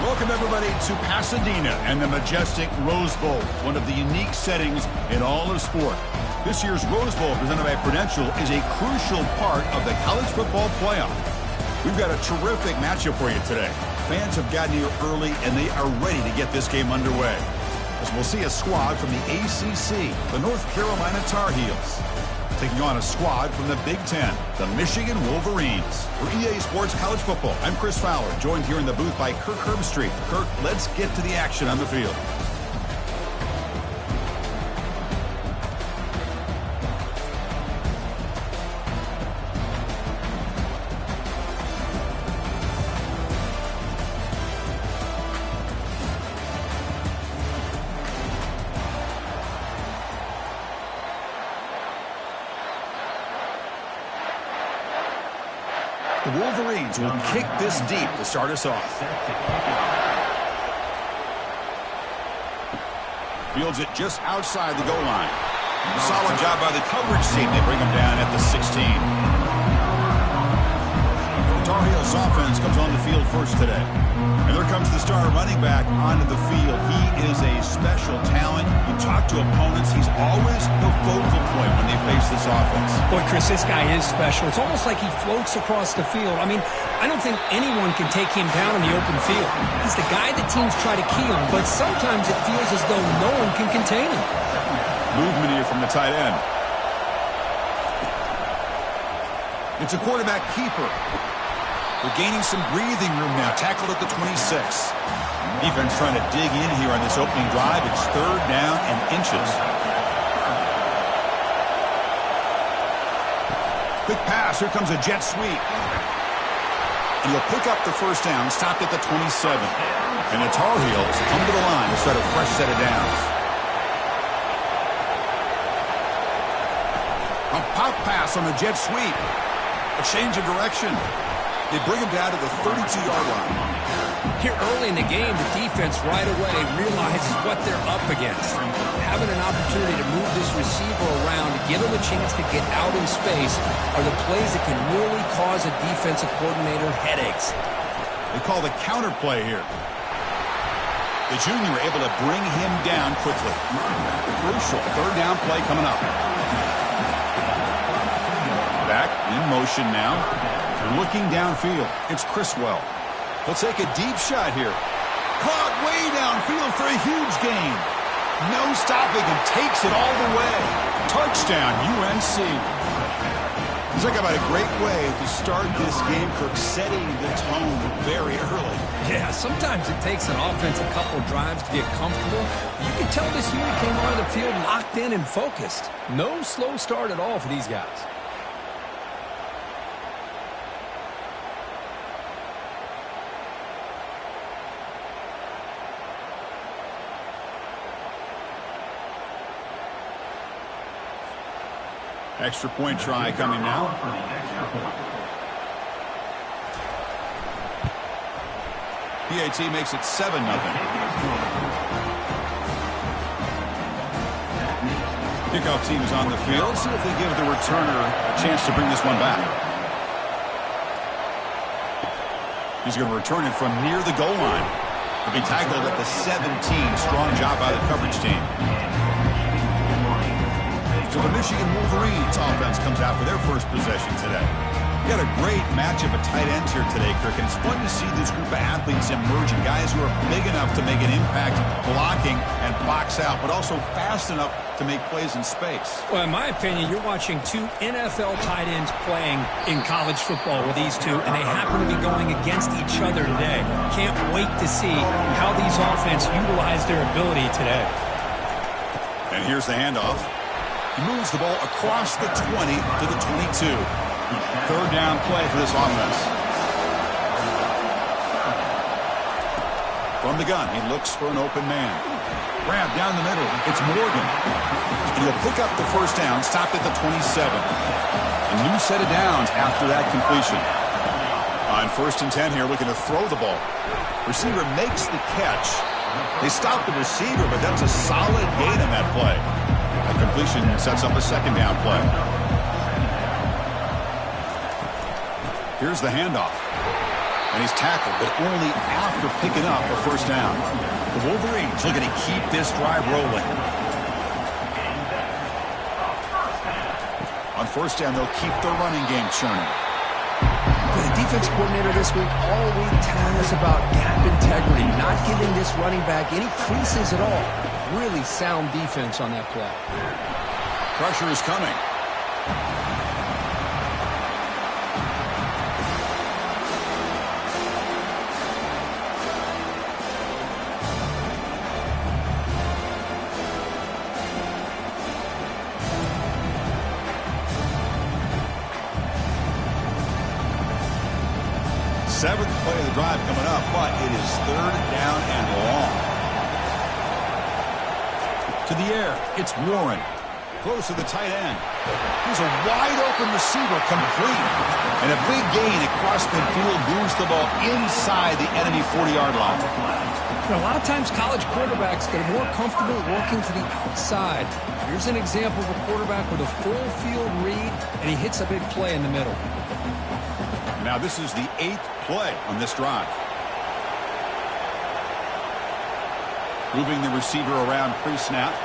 Welcome, everybody, to Pasadena and the majestic Rose Bowl, one of the unique settings in all of sport. This year's Rose Bowl, presented by Prudential, is a crucial part of the college football playoff. We've got a terrific matchup for you today. Fans have gotten here early, and they are ready to get this game underway. As we'll see a squad from the ACC, the North Carolina Tar Heels, taking on a squad from the Big Ten, the Michigan Wolverines. For EA Sports College Football, I'm Chris Fowler, joined here in the booth by Kirk Herbstreit. Kirk, let's get to the action on the field. The Wolverines will kick this deep to start us off. Fields it just outside the goal line. Solid job by the coverage team. They bring him down at the 16. The Tar Heels offense comes on the field first today. And there comes the star running back onto the field. He is a special talent. You talk to opponents, he's always the focal point when they face this offense. Boy, Chris, this guy is special. It's almost like he floats across the field. I mean, I don't think anyone can take him down in the open field. He's the guy that teams try to key on, but sometimes it feels as though no one can contain him. Movement here from the tight end. It's a quarterback keeper. They're gaining some breathing room now. Tackled at the 26. Defense trying to dig in here on this opening drive. It's 3rd down and inches. Quick pass. Here comes a jet sweep. And he'll pick up the first down. Stopped at the 27. And the Tar Heels come to the line to start a fresh set of downs. A pop pass on the jet sweep. A change of direction. They bring him down to the 32-yard line. Here early in the game, the defense right away realizes what they're up against. Having an opportunity to move this receiver around, to give him a chance to get out in space, are the plays that can really cause a defensive coordinator headaches. They call the counter play here. The junior able to bring him down quickly. Crucial 3rd down play coming up. Back in motion now. Looking downfield, it's Criswell. He'll take a deep shot here. Caught way downfield for a huge gain. No stopping and takes it all the way. Touchdown, UNC. Talk about a great way to start this game, Kirk, setting the tone very early. Yeah, sometimes it takes an offense a couple drives to get comfortable. You can tell this unit came onto the field locked in and focused. No slow start at all for these guys. Extra point try coming now. PAT makes it 7-0. Kickoff team is on the field. See if they give the returner a chance to bring this one back. He's going to return it from near the goal line. He'll be tackled at the 17. Strong job by the coverage team. So the Michigan Wolverines offense comes out for their first possession today. We got a great matchup of tight ends here today, Kirk, and it's fun to see this group of athletes emerging, guys who are big enough to make an impact blocking and box out, but also fast enough to make plays in space. Well, in my opinion, you're watching two NFL tight ends playing in college football with these two, and they happen to be going against each other today. Can't wait to see how these offenses utilize their ability today. And here's the handoff. He moves the ball across the 20 to the 22. Third down play for this offense. From the gun, he looks for an open man. Grab down the middle. It's Morgan. And he'll pick up the first down, stopped at the 27. A new set of downs after that completion. On 1st and 10 here, looking to throw the ball. Receiver makes the catch. They stop the receiver, but that's a solid gain on that play. A completion sets up a second down play. Here's the handoff. And he's tackled, but only after picking up a first down. The Wolverines looking to keep this drive rolling. On first down, they'll keep their running game churning. The defense coordinator this week all week telling us about gap integrity, not giving this running back any creases at all. Really sound defense on that play. Pressure is coming. Seventh play of the drive coming up, but it is third down and long. To the air, it's Warren. Close to the tight end. Here's a wide-open receiver, complete. And a big gain across midfield moves the ball inside the enemy 40-yard line. A lot of times college quarterbacks get more comfortable working to the outside. Here's an example of a quarterback with a full field read, and he hits a big play in the middle. Now this is the 8th play on this drive. Moving the receiver around pre-snap.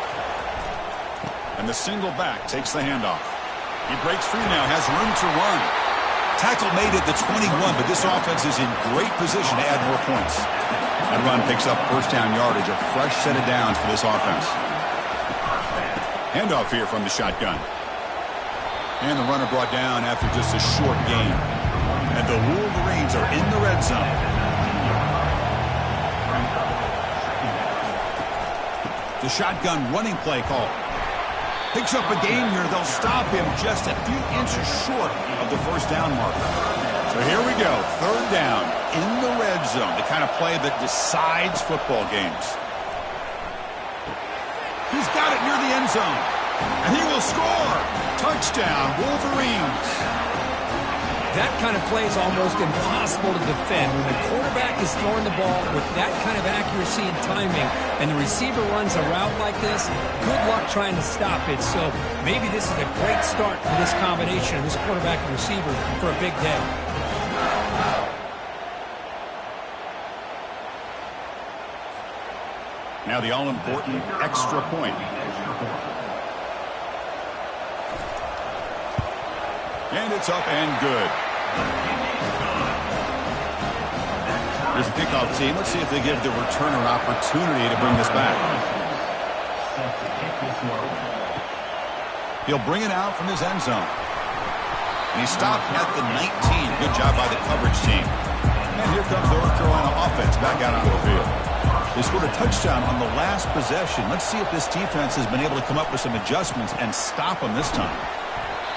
And the single back takes the handoff. He breaks free now, has room to run. Tackle made at the 21, but this offense is in great position to add more points. That run picks up first down yardage, a fresh set of downs for this offense. Handoff here from the shotgun. And the runner brought down after just a short gain. And the Wolverines are in the red zone. The shotgun running play call. Picks up a gain here. They'll stop him just a few inches short of the first down marker. So here we go. Third down in the red zone. The kind of play that decides football games. He's got it near the end zone. And he will score. Touchdown, Wolverines. That kind of play is almost impossible to defend. When the quarterback is throwing the ball with that kind of accuracy and timing, and the receiver runs a route like this, good luck trying to stop it. So maybe this is a great start for this combination of this quarterback and receiver for a big day. Now the all-important extra point. And it's up and good. Here's the kickoff team. Let's see if they give the returner an opportunity to bring this back. He'll bring it out from his end zone. And he stopped at the 19. Good job by the coverage team. And here comes the North Carolina offense back out onto the field. They scored a touchdown on the last possession. Let's see if this defense has been able to come up with some adjustments and stop them this time.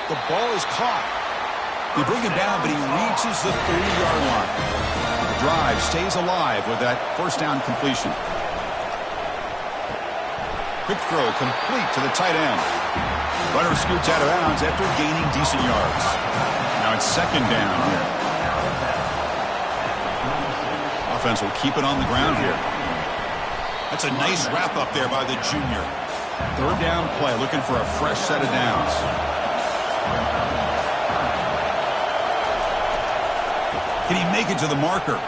The ball is caught. They bring him down, but he reaches the 30-yard line. The drive stays alive with that first down completion. Quick throw complete to the tight end. Runner scoots out of bounds after gaining decent yards. Now it's second down here. Offense will keep it on the ground here. That's a nice wrap up there by the junior. Third down play, looking for a fresh set of downs. Can he make it to the marker?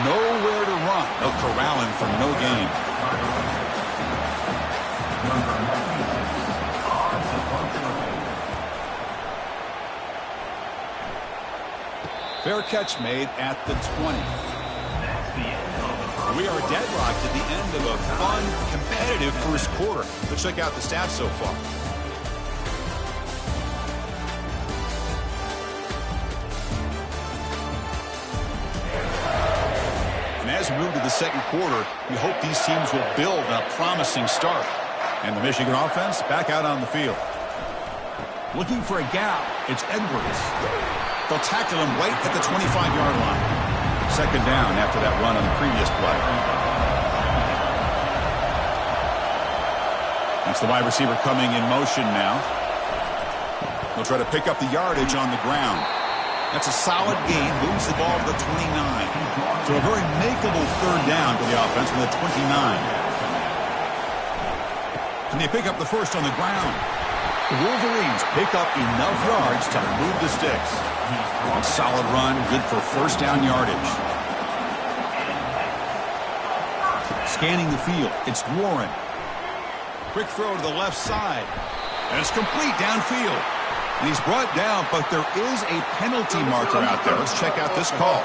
Nowhere to run. They'll corral him for no gain. Fair catch made at the 20. We are deadlocked at the end of a fun, competitive first quarter. Let's check out the stats so far. And as we move to the second quarter, we hope these teams will build on a promising start. And the Michigan offense back out on the field. Looking for a gap, it's Edwards. They'll tackle him right at the 25-yard line. Second down after that run on the previous play. That's the wide receiver coming in motion now. They'll try to pick up the yardage on the ground. That's a solid gain. Moves the ball to the 29. So a very makeable third down for the offense from the 29. Can they pick up the first on the ground? The Wolverines pick up enough yards to move the sticks. A solid run, good for first down yardage. Scanning the field, it's Warren. Quick throw to the left side. And it's complete downfield. And he's brought down, but there is a penalty marker out there. Let's check out this call.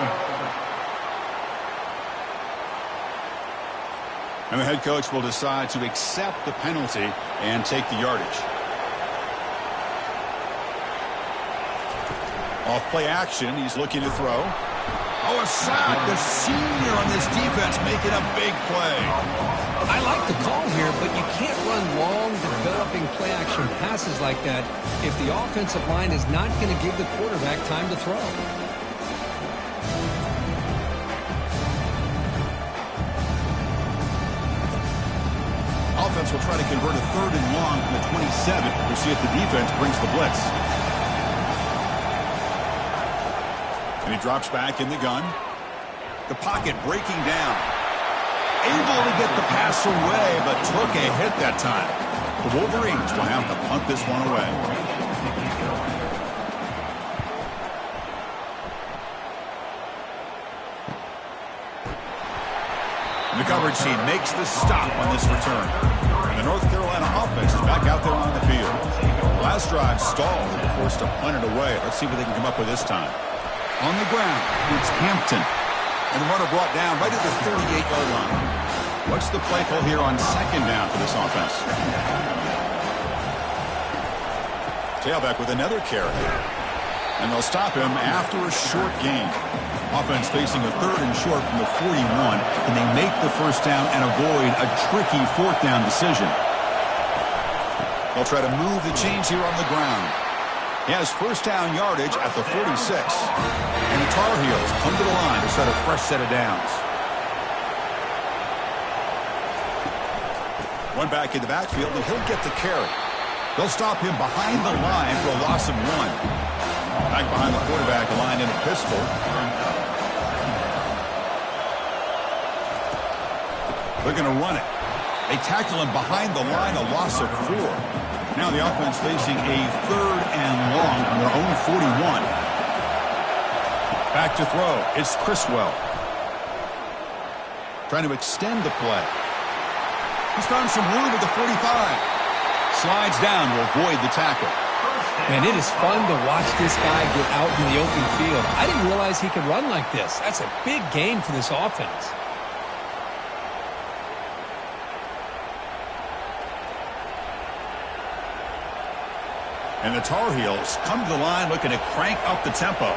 And the head coach will decide to accept the penalty and take the yardage. Off play action, he's looking to throw. Oh, a sack. The senior on this defense making a big play. I like the call here, but you can't run long, developing play-action passes like that if the offensive line is not going to give the quarterback time to throw. Offense will try to convert a third and long from the 27. We'll see if the defense brings the blitz. And he drops back in the gun. The pocket breaking down. Able to get the pass away, but took a hit that time. The Wolverines will have to punt this one away. And the coverage team makes the stop on this return. And the North Carolina offense is back out there on the field. Last drive stalled and were forced to punt it away. Let's see what they can come up with this time. On the ground, it's Hampton. And the runner brought down right at the 38-yard line. What's the play call here on second down for this offense? Tailback with another carry. And they'll stop him after a short gain. Offense facing a third and short from the 41. Can they make the first down and avoid a tricky fourth down decision? They'll try to move the chains here on the ground. He has first down yardage at the 46. And the Tar Heels come to the line to set a fresh set of downs. One back in the backfield, and he'll get the carry. They'll stop him behind the line for a loss of 1. Back behind the quarterback, line in a pistol. They're going to run it. They tackle him behind the line, a loss of 4. Now the offense facing a third and long from their own 41. Back to throw. It's Criswell. Trying to extend the play. He's found some room at the 45. Slides down to avoid the tackle. Man, it is fun to watch this guy get out in the open field. I didn't realize he could run like this. That's a big gain for this offense. And the Tar Heels come to the line looking to crank up the tempo.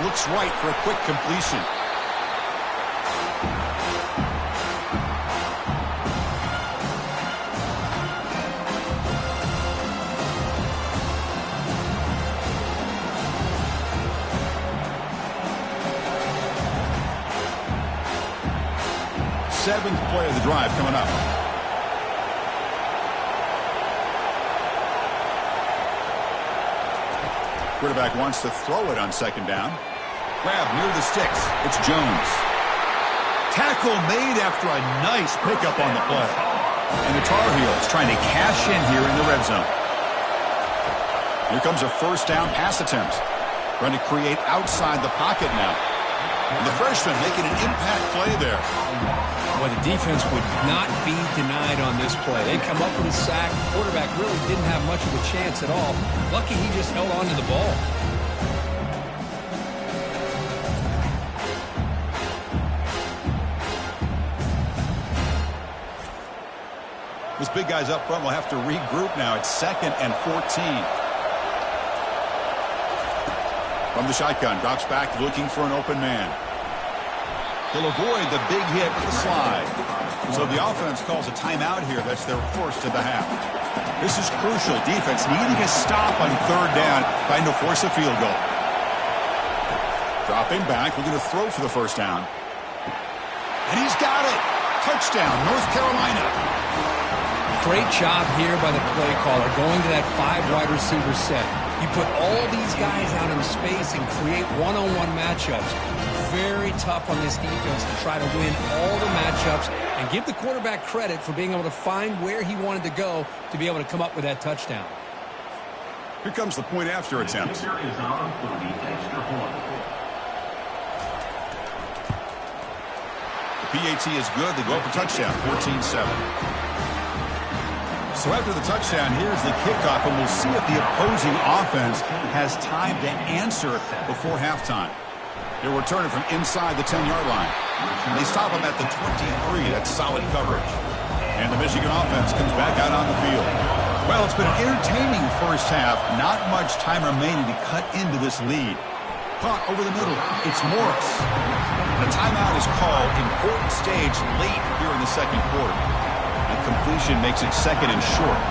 Looks right for a quick completion. 7th play of the drive coming up. Quarterback wants to throw it on 2nd down. Grab near the sticks. It's Jones. Tackle made after a nice pickup on the play. And the Tar Heels trying to cash in here in the red zone. Here comes a 1st down pass attempt. Trying to create outside the pocket now. And the freshman making an impact play there. Well, the defense would not be denied on this play. They come up with a sack. The quarterback really didn't have much of a chance at all. Lucky he just held on to the ball. This big guy's up front will have to regroup now. It's 2nd and 14. From the shotgun, drops back looking for an open man. He'll avoid the big hit with the slide. So the offense calls a timeout here. That's their first of the half. This is crucial. Defense needing a stop on 3rd down, trying to force a field goal. Dropping back, looking to throw for the 1st down. And he's got it. Touchdown, North Carolina. Great job here by the play caller, going to that 5 wide receiver set. You put all these guys out in space and create one-on-one matchups. Very tough on this defense to try to win all the matchups and give the quarterback credit for being able to find where he wanted to go to be able to come up with that touchdown. Here comes the point after attempt. The PAT is good. They go up a touchdown, 14-7. So after the touchdown, here's the kickoff, and we'll see if the opposing offense has time to answer before halftime. They're returning from inside the 10-yard line. They stop them at the 23. That's solid coverage. And the Michigan offense comes back out on the field. Well, it's been an entertaining first half. Not much time remaining to cut into this lead. Caught over the middle. It's Morris. The timeout is called. Important stage late here in the 2nd quarter. Completion makes it 2nd and short.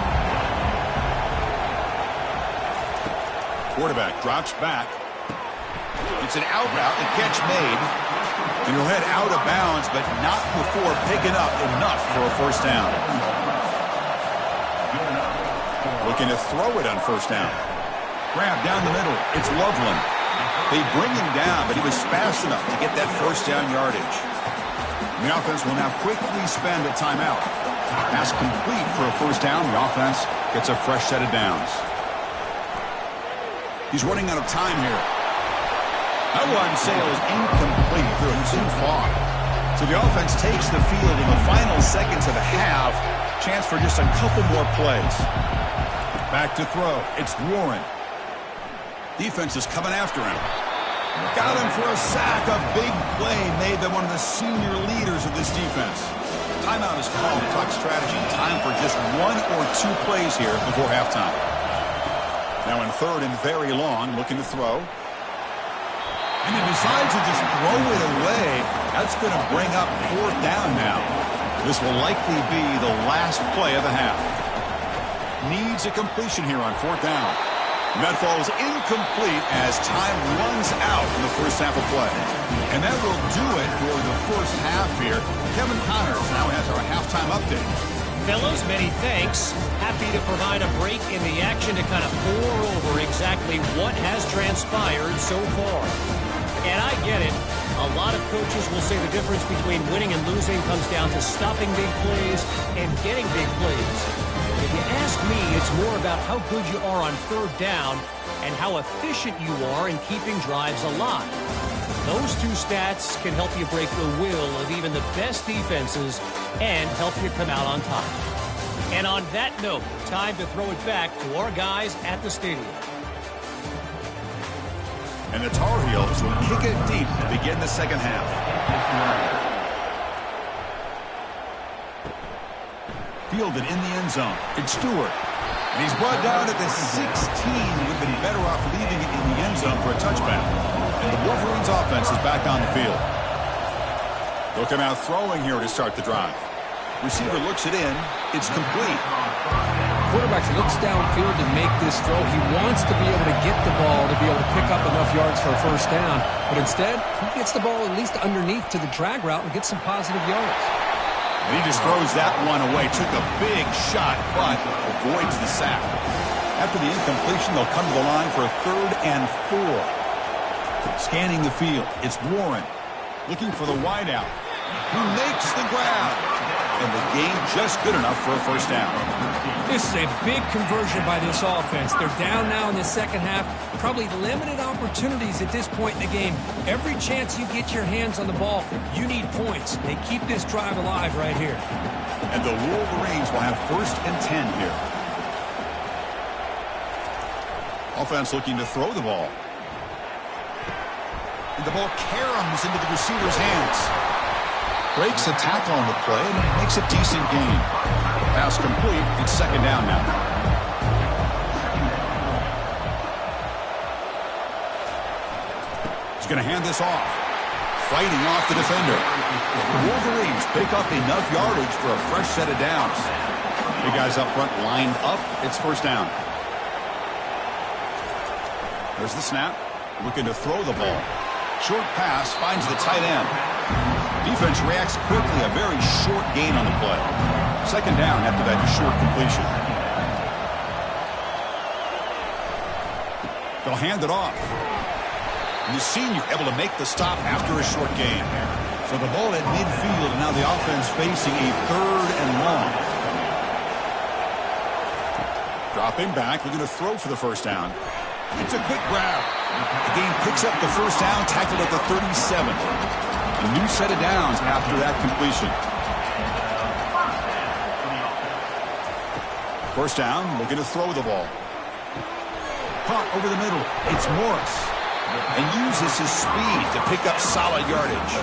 Quarterback drops back. It's an out route. The catch made. And he'll head out of bounds, but not before picking up enough for a 1st down. Looking to throw it on 1st down. Grab down the middle. It's Loveland. They bring him down, but he was fast enough to get that 1st down yardage. And the offense will now quickly spend a timeout. Pass complete for a 1st down. The offense gets a fresh set of downs. He's running out of time here. That one sails incomplete. They're too far. So the offense takes the field in the final seconds of the half. Chance for just a couple more plays. Back to throw. It's Warren. Defense is coming after him. Got him for a sack. A big play made by one of the senior leaders of this defense. Timeout is called to talk strategy. Time for just 1 or 2 plays here before halftime. Now in 3rd and very long, looking to throw. And he decides to just throw it away. That's going to bring up 4th down now. This will likely be the last play of the half. Needs a completion here on 4th down. And that falls incomplete as time runs out in the 1st half of play. And that will do it for the 1st half here. Kevin Connors now has our halftime update. Fellows, many thanks. Happy to provide a break in the action to kind of pour over exactly what has transpired so far. And I get it. A lot of coaches will say the difference between winning and losing comes down to stopping big plays and getting big plays. If you ask me, it's more about how good you are on 3rd down and how efficient you are in keeping drives alive. Those 2 stats can help you break the will of even the best defenses and help you come out on top. And on that note, time to throw it back to our guys at the stadium. And the Tar Heels will kick it deep to begin the 2nd half. Fielded in the end zone. It's Stewart. And he's brought down at the 16. Would have been better off leaving it in the end zone for a touchback. And the Wolverines offense is back on the field. They'll come out throwing here to start the drive. Receiver looks it in. It's complete. Quarterback looks downfield to make this throw. He wants to be able to get the ball to be able to pick up enough yards for a 1st down. But instead, he gets the ball at least underneath to the drag route and gets some positive yards. And he just throws that one away. Took a big shot, but avoids the sack. After the incompletion, they'll come to the line for a 3rd and 4. Scanning the field, it's Warren looking for the wideout, who makes the grab. And the game just good enough for a first down. This is a big conversion by this offense. They're down now in the second half. Probably limited opportunities at this point in the game. Every chance you get your hands on the ball, you need points. They keep this drive alive right here. And the Wolverines will have 1st and 10 here. Offense looking to throw the ball. And the ball caroms into the receiver's hands. Breaks a tackle on the play and makes a decent gain. Pass complete. It's 2nd down now. He's going to hand this off. Fighting off the defender. The Wolverines pick up enough yardage for a fresh set of downs. The guys up front lined up. It's 1st down. There's the snap. Looking to throw the ball. Short pass finds the tight end. Defense reacts quickly. A very short gain on the play. 2nd down after that short completion. They'll hand it off. And the senior able to make the stop after a short gain. So the ball at midfield, and now the offense facing a 3rd and long. Dropping back, looking to throw for the first down. It's a quick grab. The game picks up the first down, tackled at the 37. A new set of downs after that completion. First down, looking to throw the ball. Punt over the middle. It's Morris. And uses his speed to pick up solid yardage.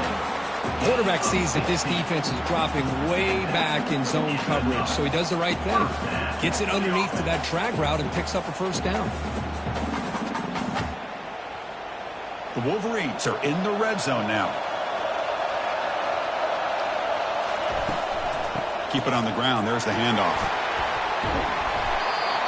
Quarterback sees that this defense is dropping way back in zone coverage, so he does the right thing. Gets it underneath to that drag route and picks up a first down. The Wolverines are in the red zone now. Keep it on the ground. There's the handoff.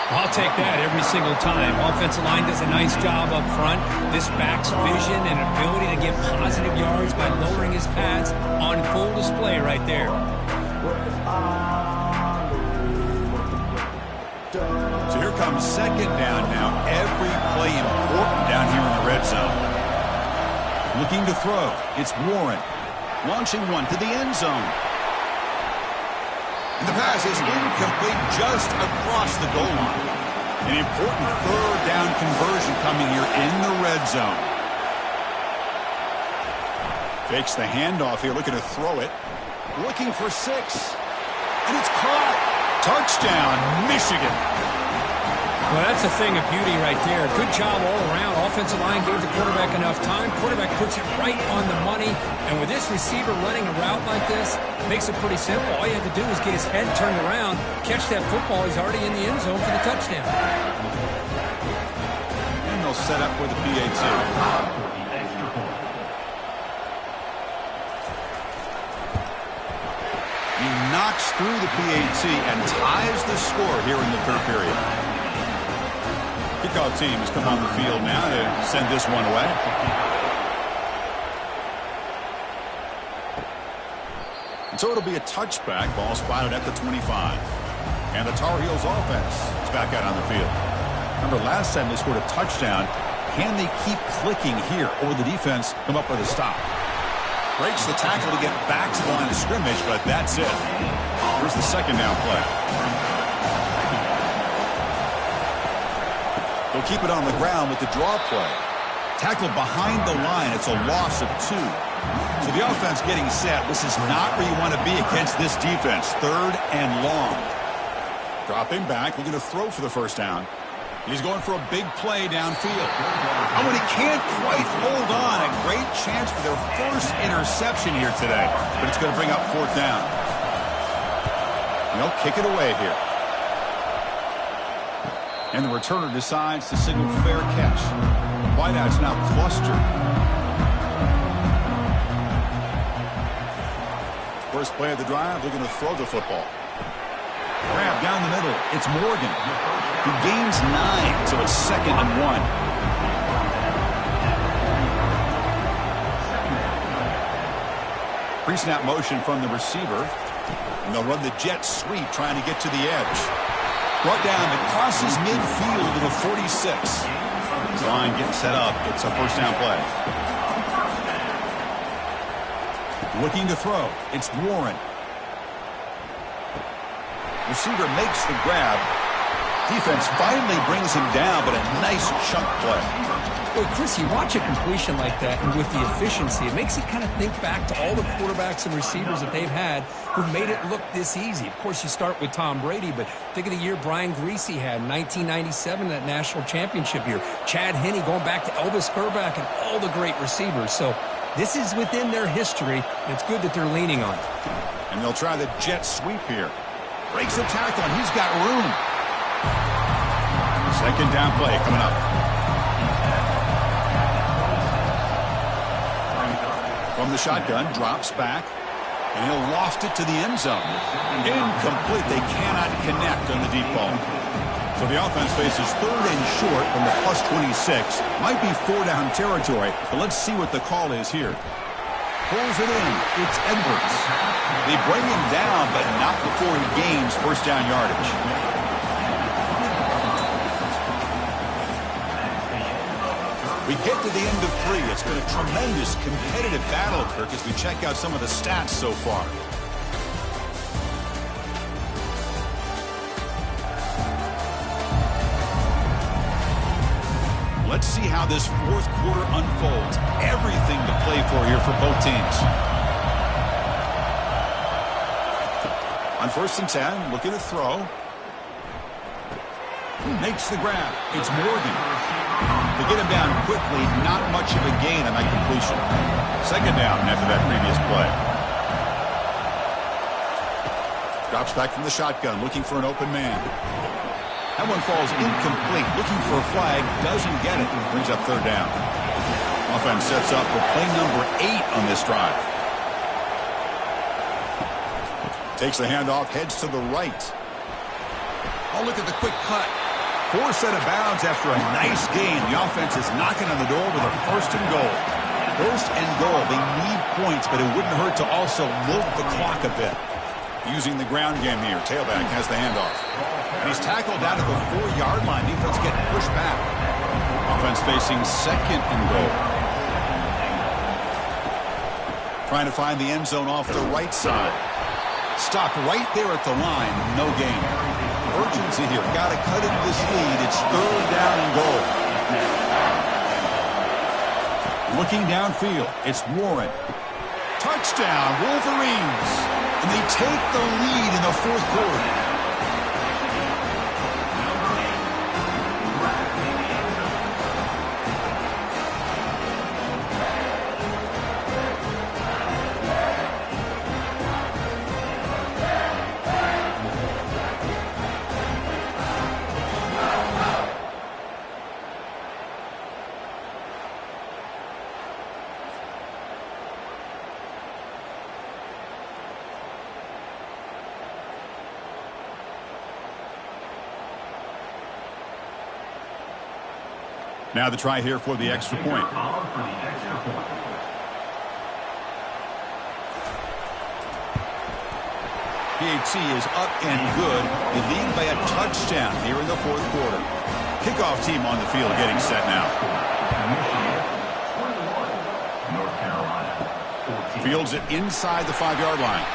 I'll take that every single time. Offensive line does a nice job up front. This back's vision and ability to get positive yards by lowering his pads on full display right there. So here comes 2nd down now. Every play important down here in the red zone. Looking to throw. It's Warren. Launching one to the end zone. And the pass is incomplete just across the goal line. An important 3rd down conversion coming here in the red zone. Fakes the handoff here, looking to throw it. Looking for 6. And it's caught. Touchdown, Michigan. Well, that's a thing of beauty right there. Good job all around. Offensive line gave the quarterback enough time. Quarterback puts it right on the money. And with this receiver running a route like this, makes it pretty simple. All you have to do is get his head turned around, catch that football. He's already in the end zone for the touchdown. And they'll set up with the PAT. He knocks through the PAT and ties the score here in the 3rd period. Kickoff team has come on the field now to send this one away. And so it'll be a touchback. Ball spotted at the 25. And the Tar Heels offense is back out on the field. Remember, last time they scored a touchdown. Can they keep clicking here, or the defense come up with a stop? Breaks the tackle to get back to the line of scrimmage, but that's it. Here's the 2nd down play. They'll keep it on the ground with the draw play. Tackled behind the line. It's a loss of 2. So the offense getting set. This is not where you want to be against this defense. 3rd and long. Dropping back, looking to throw for the first down. He's going for a big play downfield. Oh, and he can't quite hold on. A great chance for their first interception here today. But it's going to bring up 4th down. And they'll kick it away here. And the returner decides to signal fair catch. Wideout's now clustered. First play of the drive, looking to throw the football. Grab down the middle. It's Morgan. He gains 9, so it's 2nd and 1. Pre-snap motion from the receiver. And they'll run the jet sweep trying to get to the edge. Brought down, it crosses midfield to the 46. Line getting set up. It's a first down play. Looking to throw. It's Warren. Receiver makes the grab. Defense finally brings him down, but a nice chunk play. Well, Chris, you watch a completion like that, and with the efficiency, it makes you kind of think back to all the quarterbacks and receivers that they've had who made it look this easy. Of course, you start with Tom Brady, but think of the year Brian Griese had in 1997, that national championship year. Chad Henne going back to Elvis Grbac and all the great receivers. So this is within their history, and it's good that they're leaning on it. And they'll try the jet sweep here. Breaks the tackle, and he's got room. Second down play coming up. From the shotgun, drops back, and he'll loft it to the end zone. Incomplete. They cannot connect on the deep ball. So the offense faces third and short from the plus 26. Might be 4-down territory, but let's see what the call is here. Pulls it in. It's Edwards. They bring him down, but not before he gains first down yardage. We get to the end of 3. It's been a tremendous competitive battle, Kirk, as we check out some of the stats so far. Let's see how this fourth quarter unfolds. Everything to play for here for both teams. On first and 10, looking to throw. Makes the grab. It's Morgan. They get him down quickly. Not much of a gain on that completion. Second down after that previous play. Drops back from the shotgun, looking for an open man. That one falls incomplete. Looking for a flag. Doesn't get it. Brings up third down. Offense sets up for play number 8 on this drive. Takes the handoff, heads to the right. Oh, look at the quick cut. 4 set of bounds after a nice gain. The offense is knocking on the door with a first and goal. First and goal. They need points, but it wouldn't hurt to also milk the clock a bit. Using the ground game here. Tailback has the handoff. And he's tackled down to the 4-yard line. Defense getting pushed back. Offense facing second and goal. Trying to find the end zone off the right side. Stopped right there at the line. No gain. Urgency here. Got to cut into this lead. It's third down and goal. Looking downfield. It's Warren. Touchdown, Wolverines. And they take the lead in the fourth quarter. Now the try here for the extra point. PAT is up and good. They lead by a touchdown here in the fourth quarter. Kickoff team on the field getting set now. Fields it inside the 5-yard line.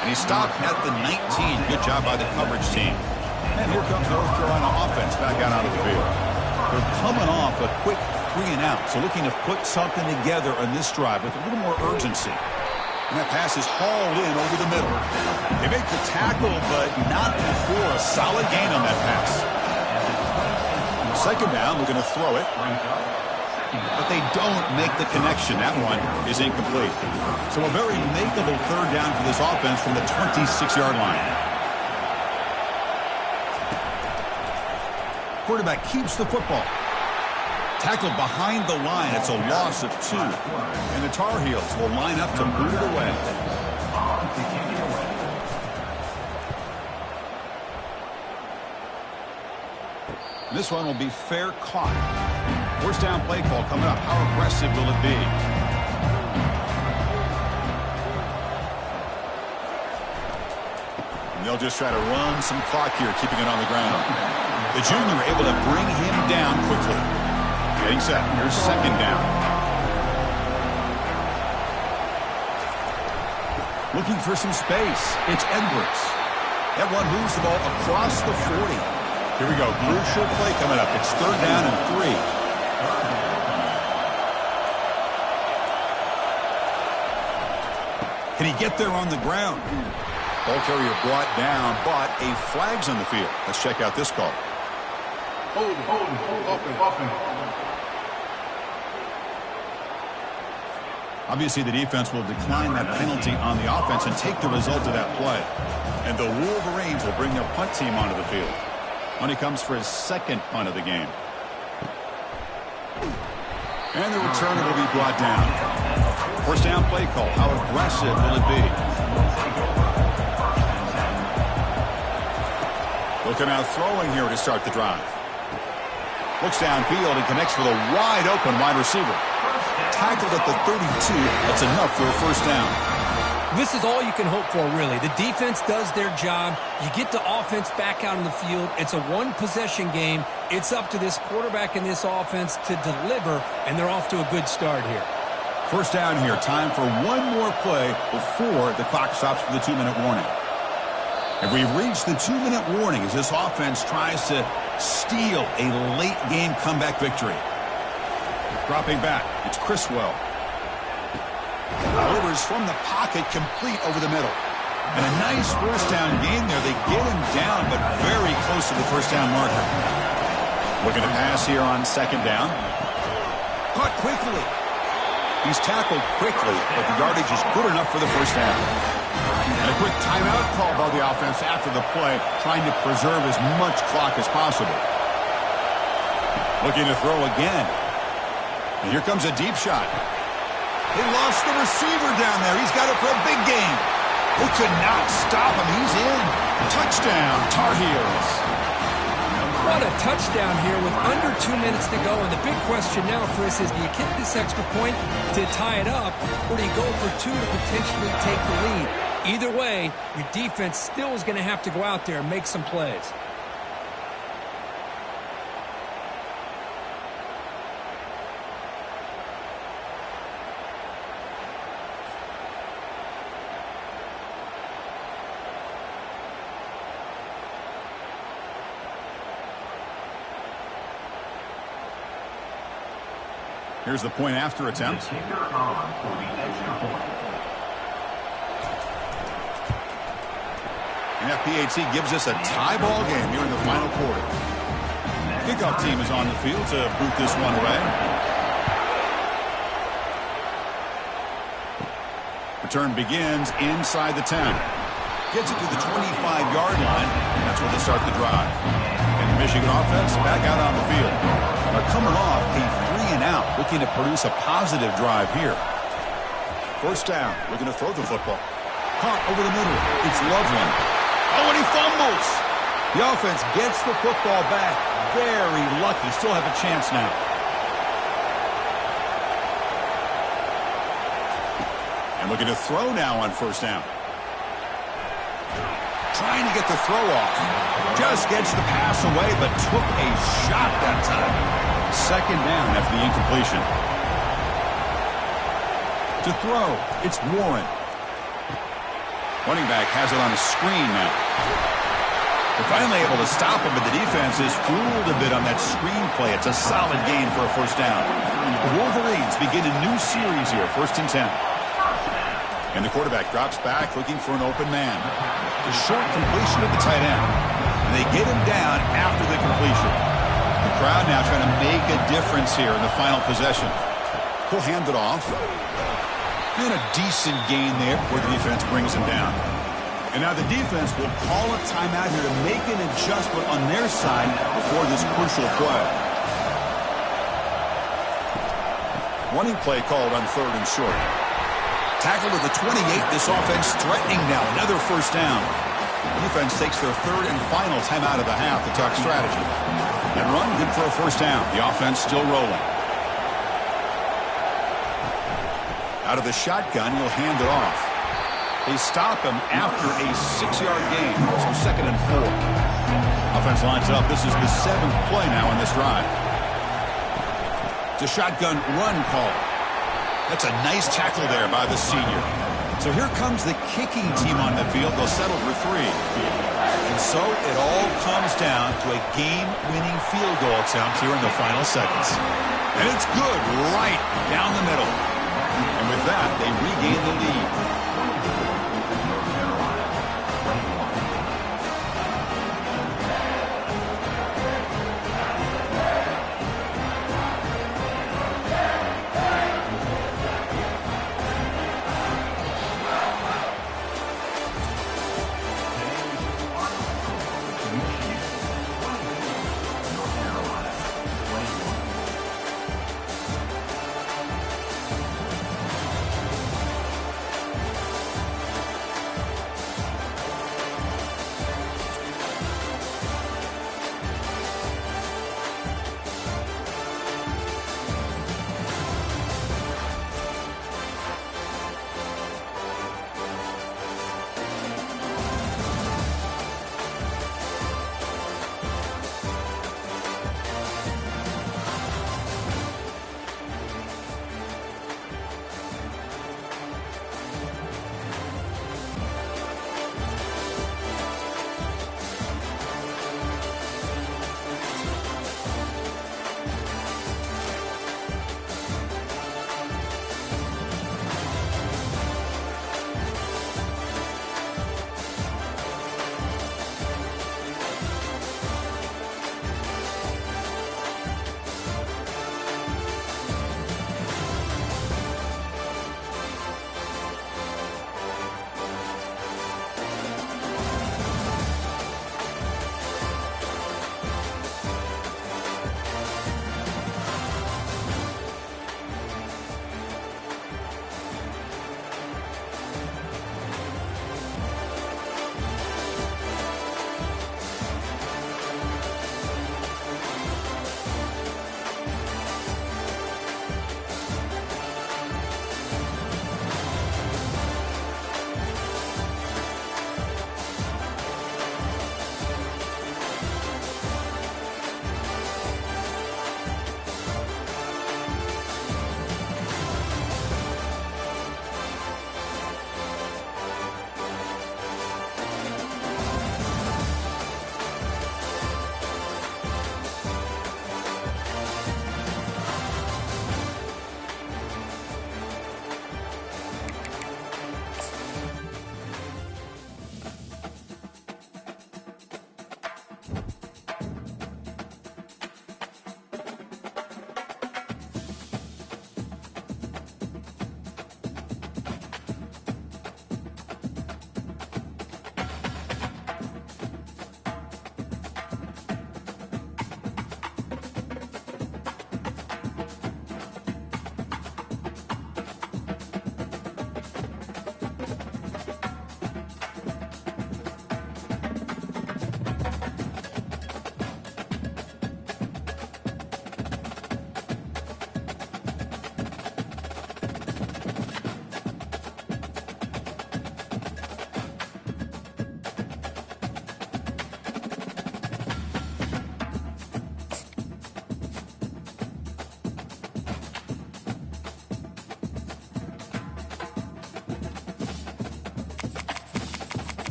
And he stopped at the 19. Good job by the coverage team. And here comes North Carolina offense back out onto the field. They're coming off a quick 3-and-out, so looking to put something together on this drive with a little more urgency. And that pass is hauled in over the middle. They make the tackle, but not before a solid gain on that pass. Second down, looking to throw it. But they don't make the connection. That one is incomplete. So a very makeable third down for this offense from the 26-yard line. Quarterback keeps the football. Tackled behind the line. It's a loss of 2. And the Tar Heels will line up to boot it away. This one will be fair caught. First down play call coming up. How aggressive will it be? And they'll just try to run some clock here, keeping it on the ground. The junior able to bring him down quickly. Getting set. Here's second down. Looking for some space. It's Edwards. That one moves the ball across the 40. Here we go. Crucial play coming up. It's third down and 3. Can he get there on the ground? Ball carrier brought down, but a flag's on the field. Let's check out this call. Hold, open. Obviously, the defense will decline that penalty on the offense and take the result of that play. And the Wolverines will bring their punt team onto the field. When he comes for his second punt of the game. And the return will be brought down. First down play call. How aggressive will it be? Looking out throwing here to start the drive. Looks downfield and connects with a wide open wide receiver. Tackled at the 32. That's enough for a first down. This is all you can hope for, really. The defense does their job. You get the offense back out on the field. It's a one-possession game. It's up to this quarterback and this offense to deliver, and they're off to a good start here. First down here. Time for one more play before the clock stops for the 2-minute warning. And we've reached the 2-minute warning as this offense tries to steal a late-game comeback victory. Dropping back, it's Criswell. Delivers from the pocket, complete over the middle. And a nice first down gain there. They get him down, but very close to the first down marker. Looking to pass here on second down. Caught quickly. He's tackled quickly, but the yardage is good enough for the first down. And a quick timeout call by the offense after the play, trying to preserve as much clock as possible. Looking to throw again. And here comes a deep shot. They lost the receiver down there. He's got it for a big game. Who could not stop him? He's in. Touchdown, Tar Heels. What a touchdown here with under 2 minutes to go. And the big question now, Chris, is do you kick this extra point to tie it up, or do you go for 2 to potentially take the lead? Either way, your defense still is going to have to go out there and make some plays. Here's the point after attempt. And FPAT gives us a tie ball game here in the final quarter. Kickoff team is on the field to boot this one away. Return begins inside the 10. Gets it to the 25-yard line. That's where they start the drive. And the Michigan offense back out on the field. They're coming off a 3-and-out, looking to produce a positive drive here. First down, looking to throw the football. Caught over the middle. It's Loveland. Oh, and he fumbles. The offense gets the football back. Very lucky. Still have a chance now. And looking to throw now on first down. Trying to get the throw off. Just gets the pass away, but took a shot that time. Second down after the incompletion. To throw, it's Warren. Running back has it on a screen now. They're finally able to stop him, but the defense is fooled a bit on that screen play. It's a solid gain for a first down. The Wolverines begin a new series here, 1st and 10. And the quarterback drops back, looking for an open man. A short completion to the tight end. And they get him down after the completion. The crowd now trying to make a difference here in the final possession. He'll hand it off. And a decent gain there before the defense brings him down. And now the defense will call a timeout here to make an adjustment on their side before this crucial play. Running play called on 3rd and short. Tackled at the 28. This offense threatening now. Another first down. Defense takes their 3rd and final timeout of the half to talk strategy. And run good for a first down. The offense still rolling. Out of the shotgun, he'll hand it off. They stop him after a 6-yard gain, so 2nd and 4. Offense lines up. This is the 7th play now in this drive. It's a shotgun run call. That's a nice tackle there by the senior. So here comes the kicking team on the field. They'll settle for 3. And so it all comes down to a game-winning field goal attempt here in the final seconds. And it's good right down the middle. And with that, they regain the lead.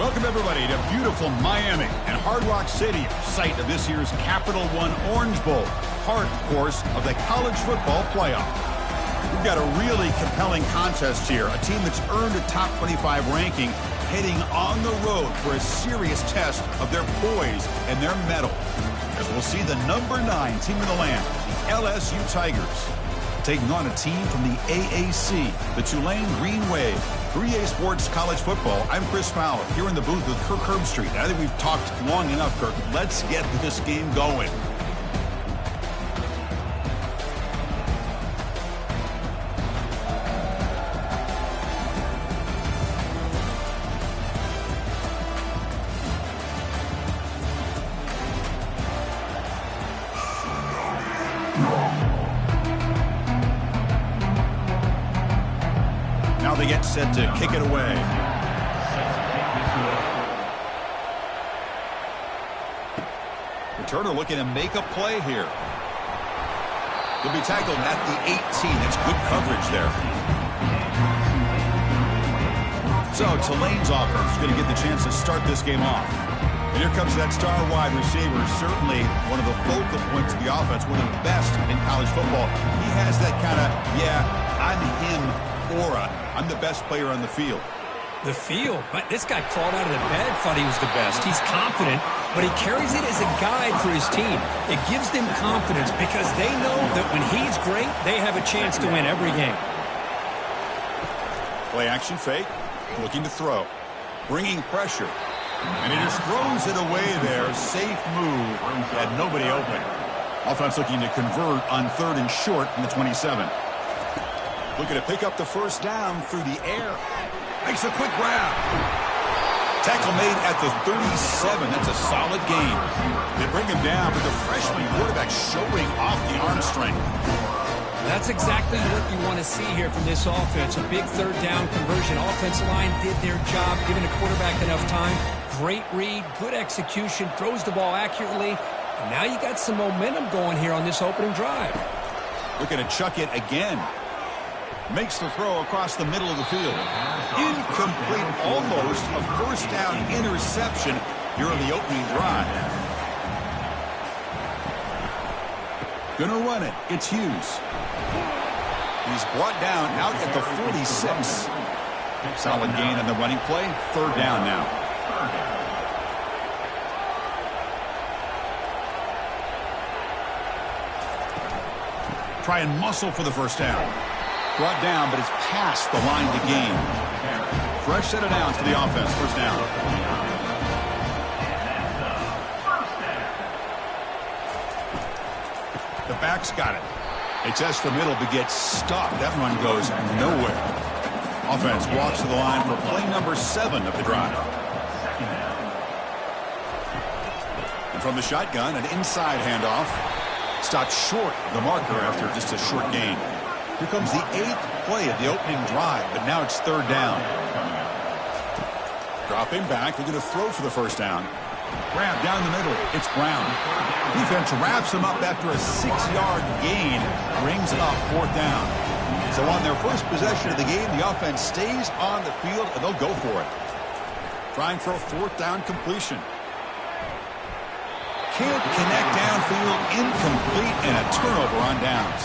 Welcome, everybody, to beautiful Miami and Hard Rock Stadium, site of this year's Capital One Orange Bowl, part, of course, of the college football playoff. We've got a really compelling contest here, a team that's earned a top 25 ranking heading on the road for a serious test of their poise and their mettle, as we'll see the number 9 team in the land, the LSU Tigers. taking on a team from the AAC, the Tulane Green Wave. 3A Sports College Football. I'm Chris Fowler here in the booth with Kirk Herbstreit. I think we've talked long enough, Kirk. Let's get this game going. Now they get set to kick it away. Returner looking to make a play here. He'll be tackled at the 18. That's good coverage there. So Tulane's offense is going to get the chance to start this game off. And here comes that star wide receiver, certainly one of the focal points of the offense, one of the best in college football. He has that kind of, yeah, I'm him aura. I'm the best player on the field. The field? But this guy crawled out of the bed, thought he was the best. He's confident, but he carries it as a guide for his team. It gives them confidence because they know that when he's great, they have a chance to win every game. Play action fake, looking to throw, bringing pressure. And he just throws it away there. Safe move. Had nobody open. Offense looking to convert on 3rd and short from the 27. Looking to pick up the first down through the air. Makes a quick grab. Tackle made at the 37. That's a solid gain. They bring him down, but the freshman quarterback showing off the arm strength. That's exactly what you want to see here from this offense. A big 3rd down conversion. Offensive line did their job, giving the quarterback enough time. Great read, good execution, throws the ball accurately. And now you got some momentum going here on this opening drive. Looking to chuck it again. Makes the throw across the middle of the field. Incomplete, almost a first down interception here on the opening drive. Gonna run it. It's Hughes. He's brought down out at the 46. Solid gain on the running play. 3rd down now. Try and muscle for the first down. Brought down, but it's past the line to gain. Fresh set of downs for the offense. First down. The back's got it. They test the middle, but gets stopped. That run goes nowhere. Offense walks to the line for play number 7 of the drive. And from the shotgun, an inside handoff. Stopped short of the marker after just a short gain. Here comes the 8th play of the opening drive, but now it's 3rd down. Dropping back, they're going to throw for the first down. Grab down the middle, it's Brown. Defense wraps him up after a 6-yard gain, brings up 4th down. So on their first possession of the game, the offense stays on the field, and they'll go for it. Trying for a 4th down completion. Can't connect downfield, incomplete, and a turnover on downs.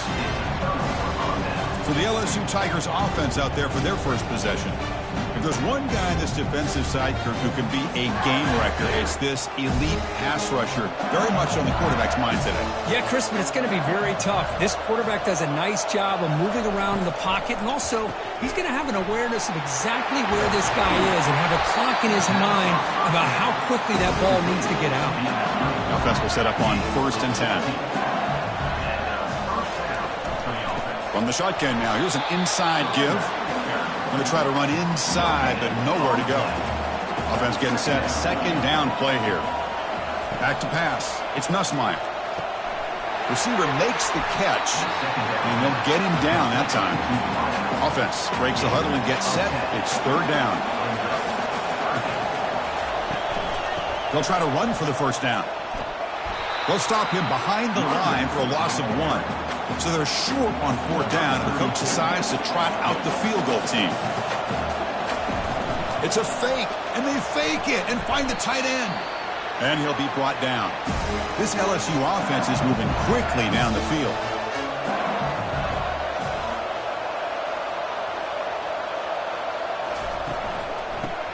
For the LSU Tigers offense out there for their first possession. If there's one guy on this defensive side, Kirk, who can be a game wrecker, it's this elite pass rusher. Very much on the quarterback's mind today. Yeah, Chris, but it's going to be very tough. This quarterback does a nice job of moving around in the pocket, and also he's going to have an awareness of exactly where this guy is and have a clock in his mind about how quickly that ball needs to get out. The offense will set up on 1st and 10. From the shotgun now, here's an inside give. Going to try to run inside, but nowhere to go. Offense getting set. 2nd down play here. Back to pass. It's Nussmeier. Receiver makes the catch, and they'll get him down that time. Offense breaks the huddle and gets set. It's 3rd down. They'll try to run for the first down. They'll stop him behind the line for a loss of 1. So they're short on 4th down, and the coach decides to trot out the field goal team. It's a fake, and they fake it and find the tight end. And he'll be brought down. This LSU offense is moving quickly down the field.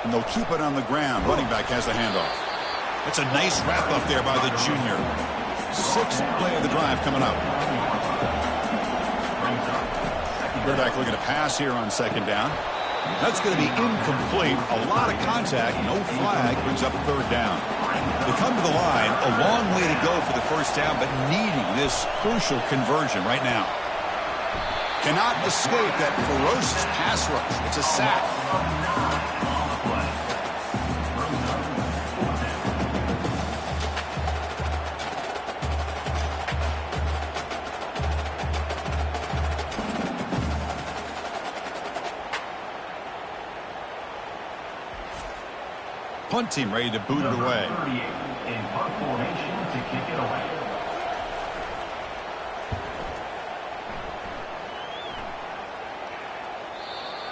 And they'll keep it on the ground. Running back has the handoff. It's a nice wrap up there by the junior. 6th play of the drive coming up. Quarterback looking to pass here on second down. That's going to be incomplete. A lot of contact. No flag. Brings up third down. They come to the line. A long way to go for the first down, but needing this crucial conversion right now. Cannot escape that ferocious pass rush. It's a sack. Punt team ready to boot it away. In punt formation to kick it away.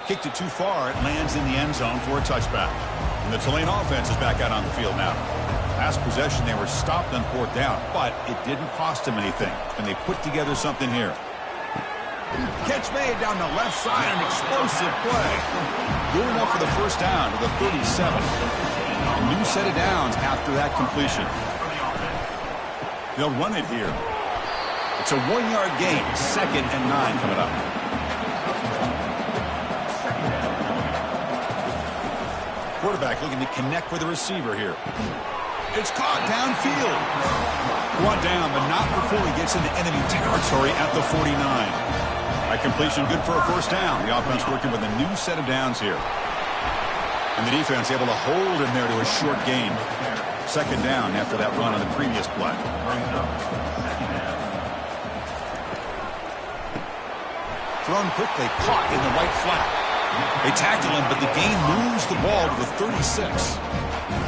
Kicked it too far. It lands in the end zone for a touchback. And the Tulane offense is back out on the field now. Last possession, they were stopped on fourth down, but it didn't cost them anything. And they put together something here. Catch made down the left side, an explosive play. Good enough for the first down to the 37. A new set of downs after that completion. They'll run it here. It's a 1-yard gain. 2nd and 9 coming up. Quarterback looking to connect with the receiver here. It's caught downfield. Brought down, but not before he gets into enemy territory at the 49. That completion good for a first down. The offense working with a new set of downs here. And the defense able to hold him there to a short gain. 2nd down after that run on the previous play. Thrown quickly, caught in the right flat. They tackle him, but the gain moves the ball to the 36.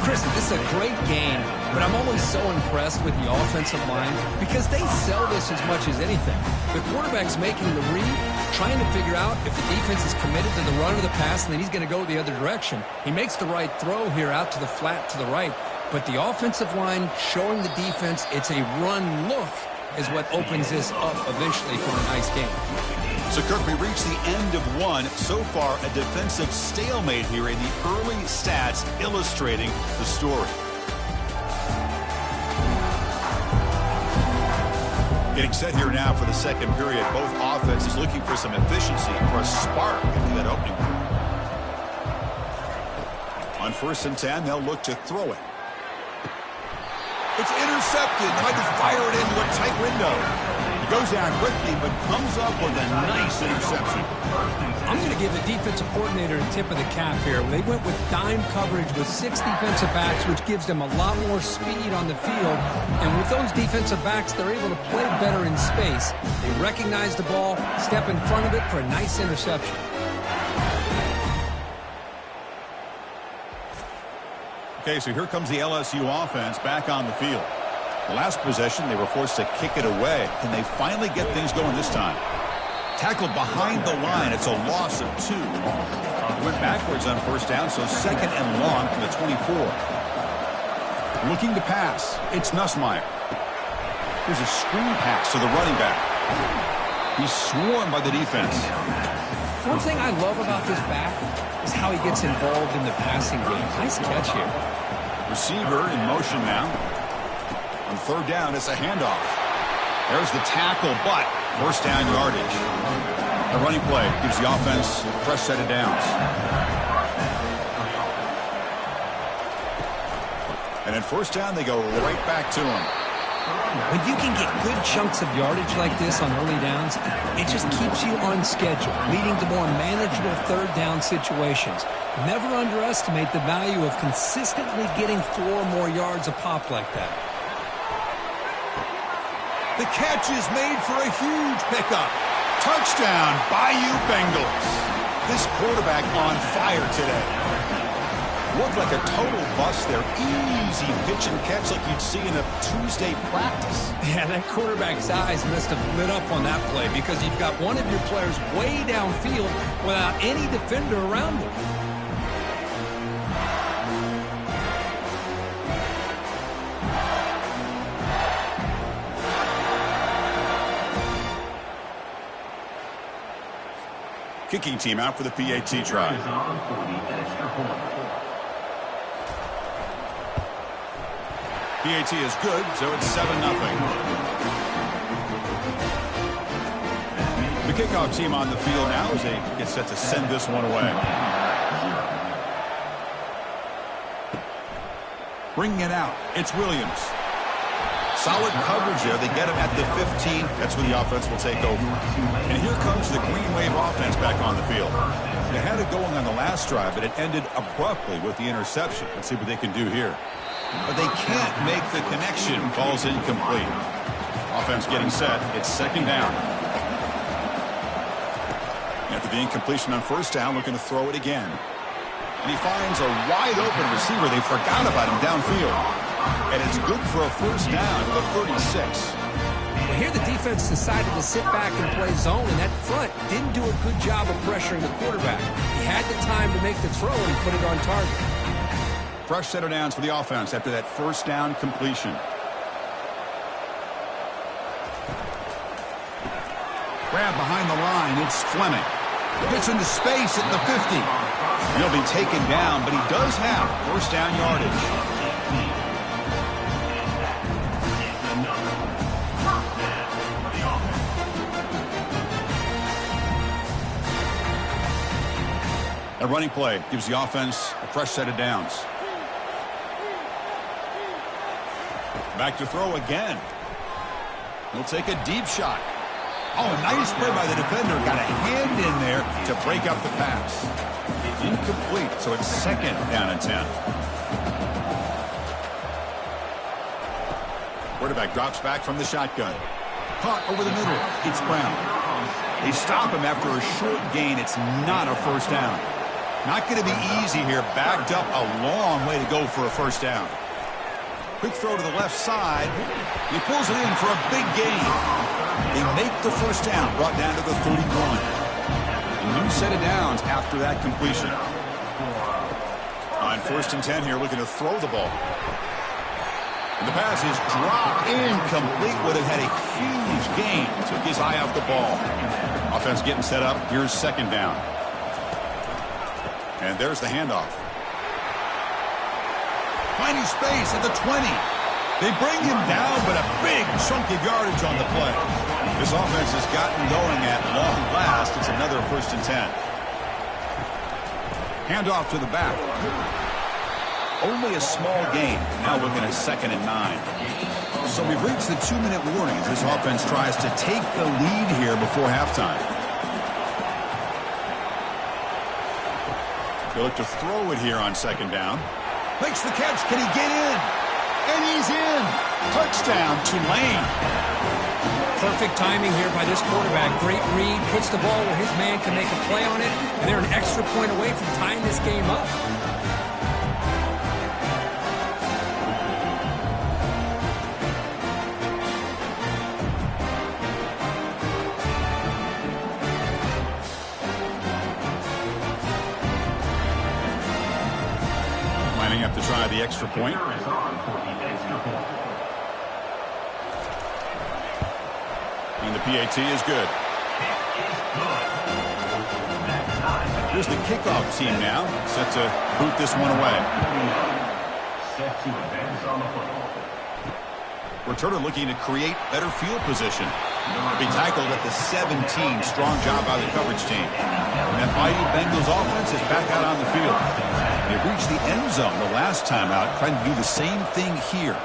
Chris, this is a great game, but I'm always so impressed with the offensive line because they sell this as much as anything. The quarterback's making the read, trying to figure out if the defense is committed to the run or the pass, and then he's going to go the other direction. He makes the right throw here out to the flat to the right, but the offensive line showing the defense it's a run look is what opens this up eventually for a nice game. So, Kirk, we reached the end of one. So far, a defensive stalemate here in the early stats illustrating the story. Getting set here now for the second period. Both offenses looking for some efficiency or a spark into that opening. On 1st and 10, they'll look to throw it. It's intercepted. Tried to fire it into a tight window. Goes down quickly, but comes up with a nice interception. I'm going to give the defensive coordinator a tip of the cap here. They went with dime coverage with 6 defensive backs, which gives them a lot more speed on the field. And with those defensive backs, they're able to play better in space. They recognize the ball, step in front of it for a nice interception. Okay, so here comes the LSU offense back on the field. The last possession, they were forced to kick it away. Can they finally get things going this time? Tackled behind the line. It's a loss of 2. Went backwards on 1st down, so 2nd and long from the 24. Looking to pass. It's Nussmeier. Here's a screen pass to the running back. He's swarmed by the defense. One thing I love about this back is how he gets involved in the passing game. Nice catch here. Receiver in motion now. On 3rd down, it's a handoff. There's the tackle, but 1st down yardage. The running play gives the offense a fresh set of downs. And at 1st down, they go right back to him. When you can get good chunks of yardage like this on early downs, it just keeps you on schedule, leading to more manageable 3rd down situations. Never underestimate the value of consistently getting 4 more yards a pop like that. The catch is made for a huge pickup. Touchdown, Bayou Bengals. This quarterback on fire today. Looked like a total bust there. Easy pitch and catch like you'd see in a Tuesday practice. Yeah, that quarterback's eyes must have lit up on that play because you've got one of your players way downfield without any defender around him. Kicking team out for the PAT try. PAT is good, so it's 7-0. The kickoff team on the field now as they get set to send this one away. Bringing it out, it's Williams. Solid coverage there. They get him at the 15. That's where the offense will take over. And here comes the Green Wave offense back on the field. They had it going on the last drive, but it ended abruptly with the interception. Let's see what they can do here. But they can't make the connection. Ball's incomplete. Offense getting set. It's second down. After the incompletion on first down, looking to throw it again. And he finds a wide-open receiver. They forgot about him downfield. And it's good for a first down to the 36. Well, here the defense decided to sit back and play zone, and that front didn't do a good job of pressuring the quarterback. He had the time to make the throw and put it on target. Fresh set of downs for the offense after that first down completion. Grab behind the line. It's Fleming. Gets into space at the 50. He'll be taken down, but he does have first down yardage. A running play gives the offense a fresh set of downs. Back to throw again. He'll take a deep shot. Oh, nice play by the defender. Got a hand in there to break up the pass. Incomplete, so it's second down and 10. Quarterback drops back from the shotgun. Caught over the middle. It's Brown. They stop him after a short gain. It's not a first down. Not going to be easy here. Backed up a long way to go for a first down. Quick throw to the left side. He pulls it in for a big gain. They make the first down, brought down to the 31. A new set of downs after that completion. On first and 10 here, looking to throw the ball. And the pass is dropped incomplete. Would have had a huge gain. Took his eye off the ball. Offense getting set up. Here's second down. And there's the handoff. Finding space at the 20. They bring him down, but a big chunk of yardage on the play. This offense has gotten going at long last. It's another first and 10. Handoff to the back. Only a small gain. Now looking at second and 9. So we've reached the 2-minute warning as this offense tries to take the lead here before halftime. They look to throw it here on second down. Makes the catch. Can he get in? And he's in. Touchdown, Tulane. Perfect timing here by this quarterback. Great read. Puts the ball where his man can make a play on it. And they're an extra point away from tying this game up. Lining up to try the extra point. And the PAT is good. Here's the kickoff team now, set to boot this one away. Set to advance on the football. Returner looking to create better field position. Be tackled at the 17. Strong job by the coverage team. And that Bayou Bengals offense is back out on the field. They reached the end zone the last time out, trying to do the same thing here.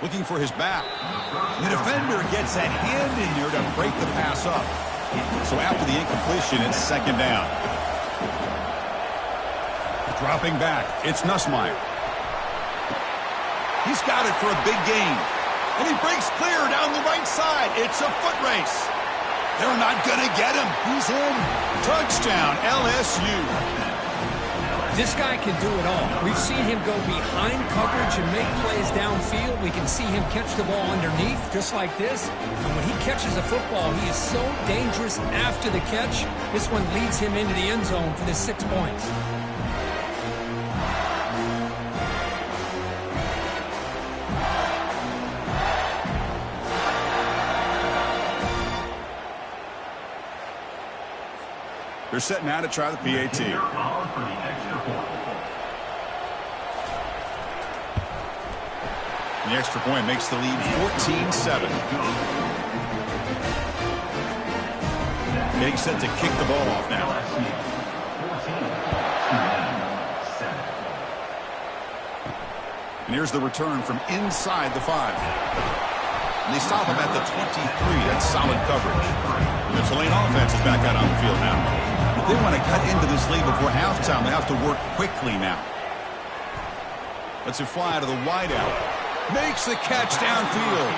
Looking for his back. The defender gets that hand in there to break the pass up. So after the incompletion, it's second down. Dropping back, it's Nussmeier. He's got it for a big gain. And he breaks clear down the right side. It's a foot race. They're not going to get him. He's in. Touchdown, LSU. This guy can do it all. We've seen him go behind coverage and make plays downfield. We can see him catch the ball underneath, just like this. And when he catches a football, he is so dangerous after the catch. This one leads him into the end zone for the 6 points. They're setting out to try the PAT. The extra point makes the lead 14-7. Getting set to kick the ball off now. And here's the return from inside the 5. And they stop him at the 23. That's solid coverage. And the Tulane offense is back out on the field now. If they want to cut into this lead before halftime, they have to work quickly now. Let's it fly to the wideout. Makes the catch downfield.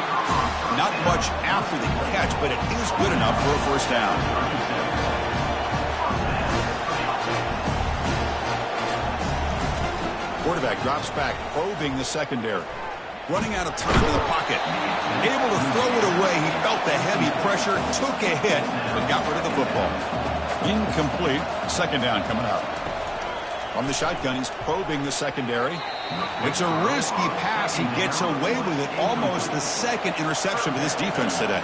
Not much after the catch, but it is good enough for a first down. Quarterback drops back, probing the secondary. Running out of time in the pocket. Able to throw it away. He felt the heavy pressure, took a hit, but got rid of the football. Incomplete. Second down coming up. From the shotgun, he's probing the secondary. It's a risky pass. He gets away with it. Almost the second interception for this defense today.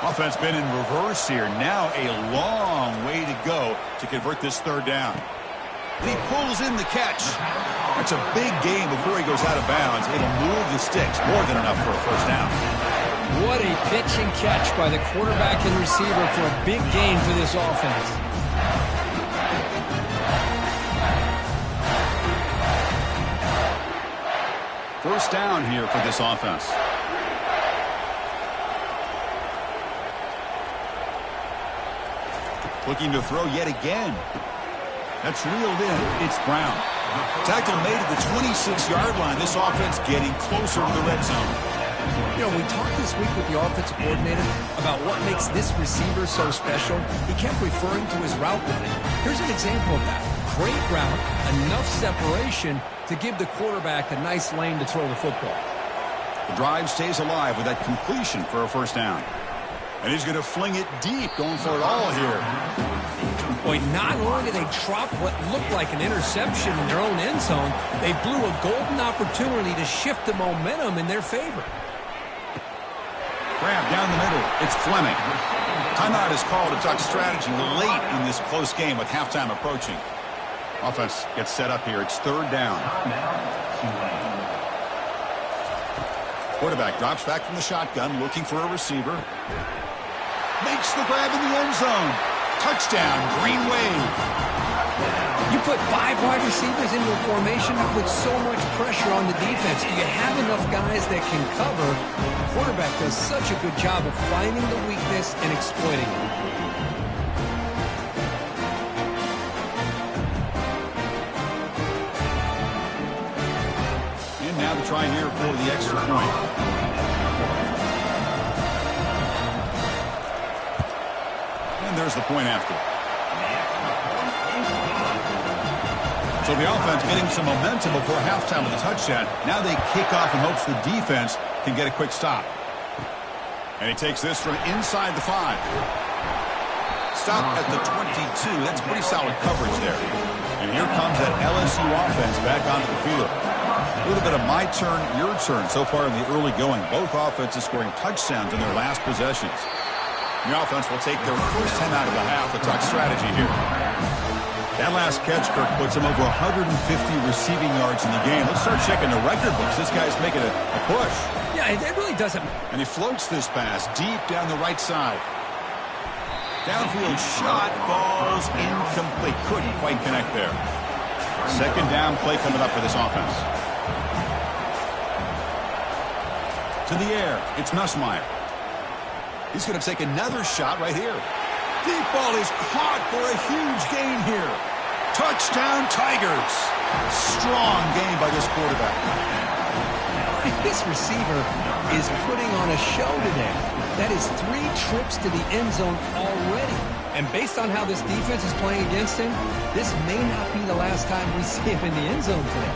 Offense been in reverse here. Now a long way to go to convert this third down. And he pulls in the catch. That's a big gain before he goes out of bounds. It'll move the sticks. More than enough for a first down. What a pitch and catch by the quarterback and receiver for a big gain for this offense. First down here for this offense. Looking to throw yet again. That's reeled in. It's Brown. Tackle made at the 26-yard line. This offense getting closer to the red zone. You know, we talked this week with the offensive coordinator about what makes this receiver so special. He kept referring to his route running. Here's an example of that. Great route, enough separation to give the quarterback a nice lane to throw the football. The drive stays alive with that completion for a first down. And he's going to fling it deep, going for it all here. Boy, not only did they drop what looked like an interception in their own end zone, they blew a golden opportunity to shift the momentum in their favor. Grab down the middle. It's Fleming. Timeout is called to talk strategy late in this close game with halftime approaching. Offense gets set up here. It's third down. Quarterback drops back from the shotgun, looking for a receiver. Makes the grab in the end zone. Touchdown, Green Wave. You put 5 wide receivers into a formation, you put so much pressure on the defense. Do you have enough guys that can cover? The quarterback does such a good job of finding the weakness and exploiting it. And now to try here for the extra point. And there's the point after. So the offense getting some momentum before halftime with a touchdown. Now they kick off in hopes the defense can get a quick stop. And he takes this from inside the 5. Stop at the 22. That's pretty solid coverage there. And here comes that LSU offense back onto the field. A little bit of my turn, your turn so far in the early going. Both offenses scoring touchdowns in their last possessions. The offense will take their first 10 out of the half to talk strategy here. That last catch, Kirk, puts him over 150 receiving yards in the game. Let's start checking the record books. This guy's making a push. Yeah, it really doesn't. And he floats this pass deep down the right side. Downfield shot falls incomplete. Couldn't quite connect there. Second down play coming up for this offense. To the air, it's Nussmeier. He's going to take another shot right here. Deep ball is caught for a huge gain here. Touchdown, Tigers. Strong game by this quarterback. This receiver is putting on a show today. That is 3 trips to the end zone already. And based on how this defense is playing against him, this may not be the last time we see him in the end zone today.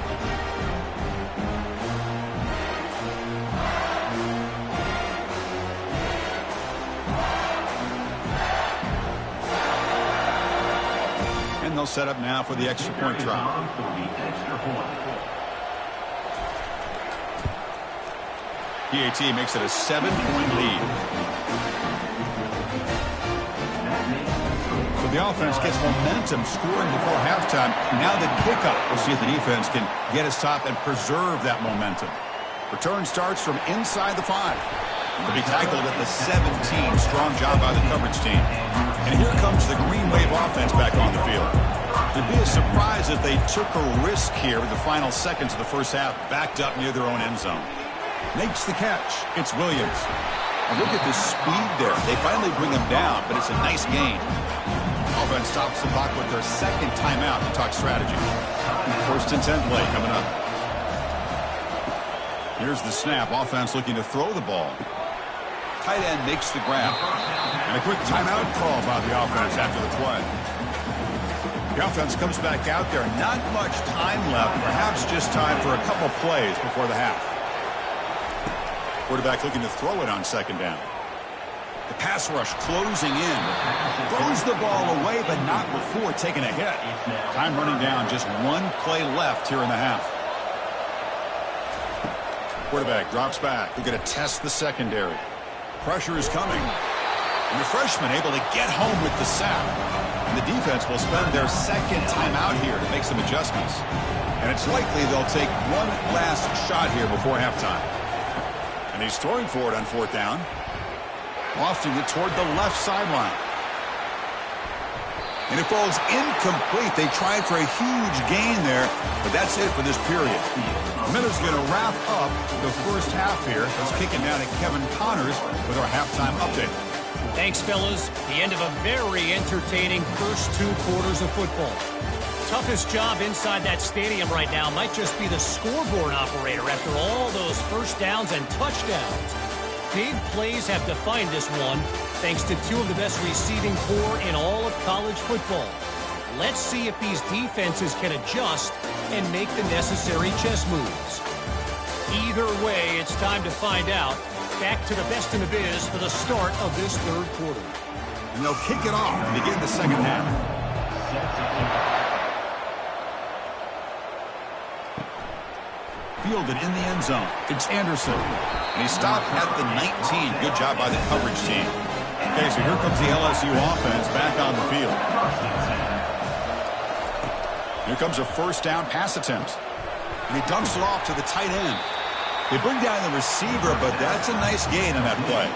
They'll set up now for the extra point try. PAT makes it a 7-point lead. So the offense gets momentum scoring before halftime. Now the kickoff. We'll see if the defense can get a stop and preserve that momentum. Return starts from inside the 5. To be tackled at the 17. Strong job by the coverage team. And here comes the Green Wave offense back on the field. It'd be a surprise if they took a risk here with the final seconds of the first half, backed up near their own end zone. Makes the catch. It's Williams. And look at the speed there. They finally bring him down, but it's a nice gain. Offense stops the clock with their second timeout to talk strategy. First and 10 play coming up. Here's the snap. Offense looking to throw the ball. Tight end makes the grab. And a quick timeout call by the offense after the play. The offense comes back out there. Not much time left. Perhaps just time for a couple plays before the half. Quarterback looking to throw it on second down. The pass rush closing in. Throws the ball away, but not before taking a hit. Time running down. Just one play left here in the half. Quarterback drops back. We're going to test the secondary. Pressure is coming. And the freshman able to get home with the sack. And the defense will spend their second timeout here to make some adjustments. And it's likely they'll take one last shot here before halftime. And he's throwing for it on fourth down. Lofting it toward the left sideline. And it falls incomplete. They tried for a huge gain there, but that's it for this period. Miller's going to wrap up the first half here. Let's kick it down to Kevin Connors with our halftime update. Thanks, fellas. The end of a very entertaining first 2 quarters of football. Toughest job inside that stadium right now might just be the scoreboard operator after all those first downs and touchdowns. Big plays have defined this one, thanks to 2 of the best receiving corps in all of college football. Let's see if these defenses can adjust and make the necessary chess moves. Either way, it's time to find out. Back to the best in the biz for the start of this third quarter. And they'll kick it off and begin the second half. Fielded in the end zone. It's Anderson. And he stopped at the 19. Good job by the coverage team. Okay, so here comes the LSU offense back on the field. Here comes a first down pass attempt. And he dumps it off to the tight end. They bring down the receiver, but that's a nice gain on that play.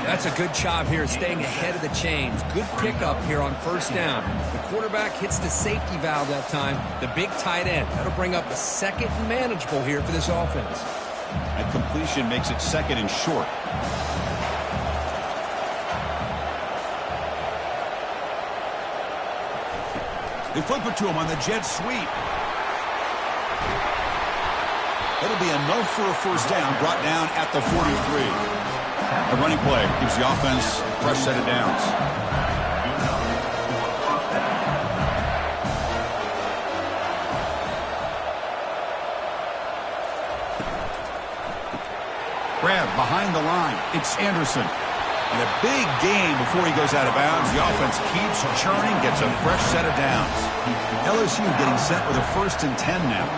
That's a good job here, staying ahead of the chains. Good pickup here on first down. The quarterback hits the safety valve that time. The big tight end. That'll bring up a second and manageable here for this offense. That completion makes it second and short. They flip it to him on the jet sweep. It'll be enough for a first down, brought down at the 43. A running play gives the offense a fresh set of downs. Grab behind the line. It's Anderson. And a big gain before he goes out of bounds. The offense keeps churning, gets a fresh set of downs. LSU getting set with a first and 10 now.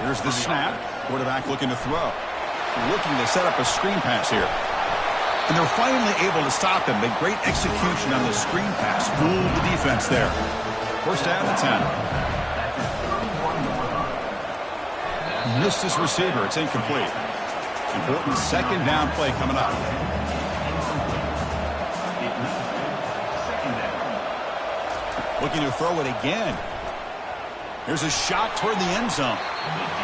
Here's the snap. Quarterback looking to throw. Looking to set up a screen pass here. And they're finally able to stop him. But great execution on the screen pass. Fooled the defense there. First down to 10. Missed his receiver. It's incomplete. Important second down play coming up. Looking to throw it again. Here's a shot toward the end zone.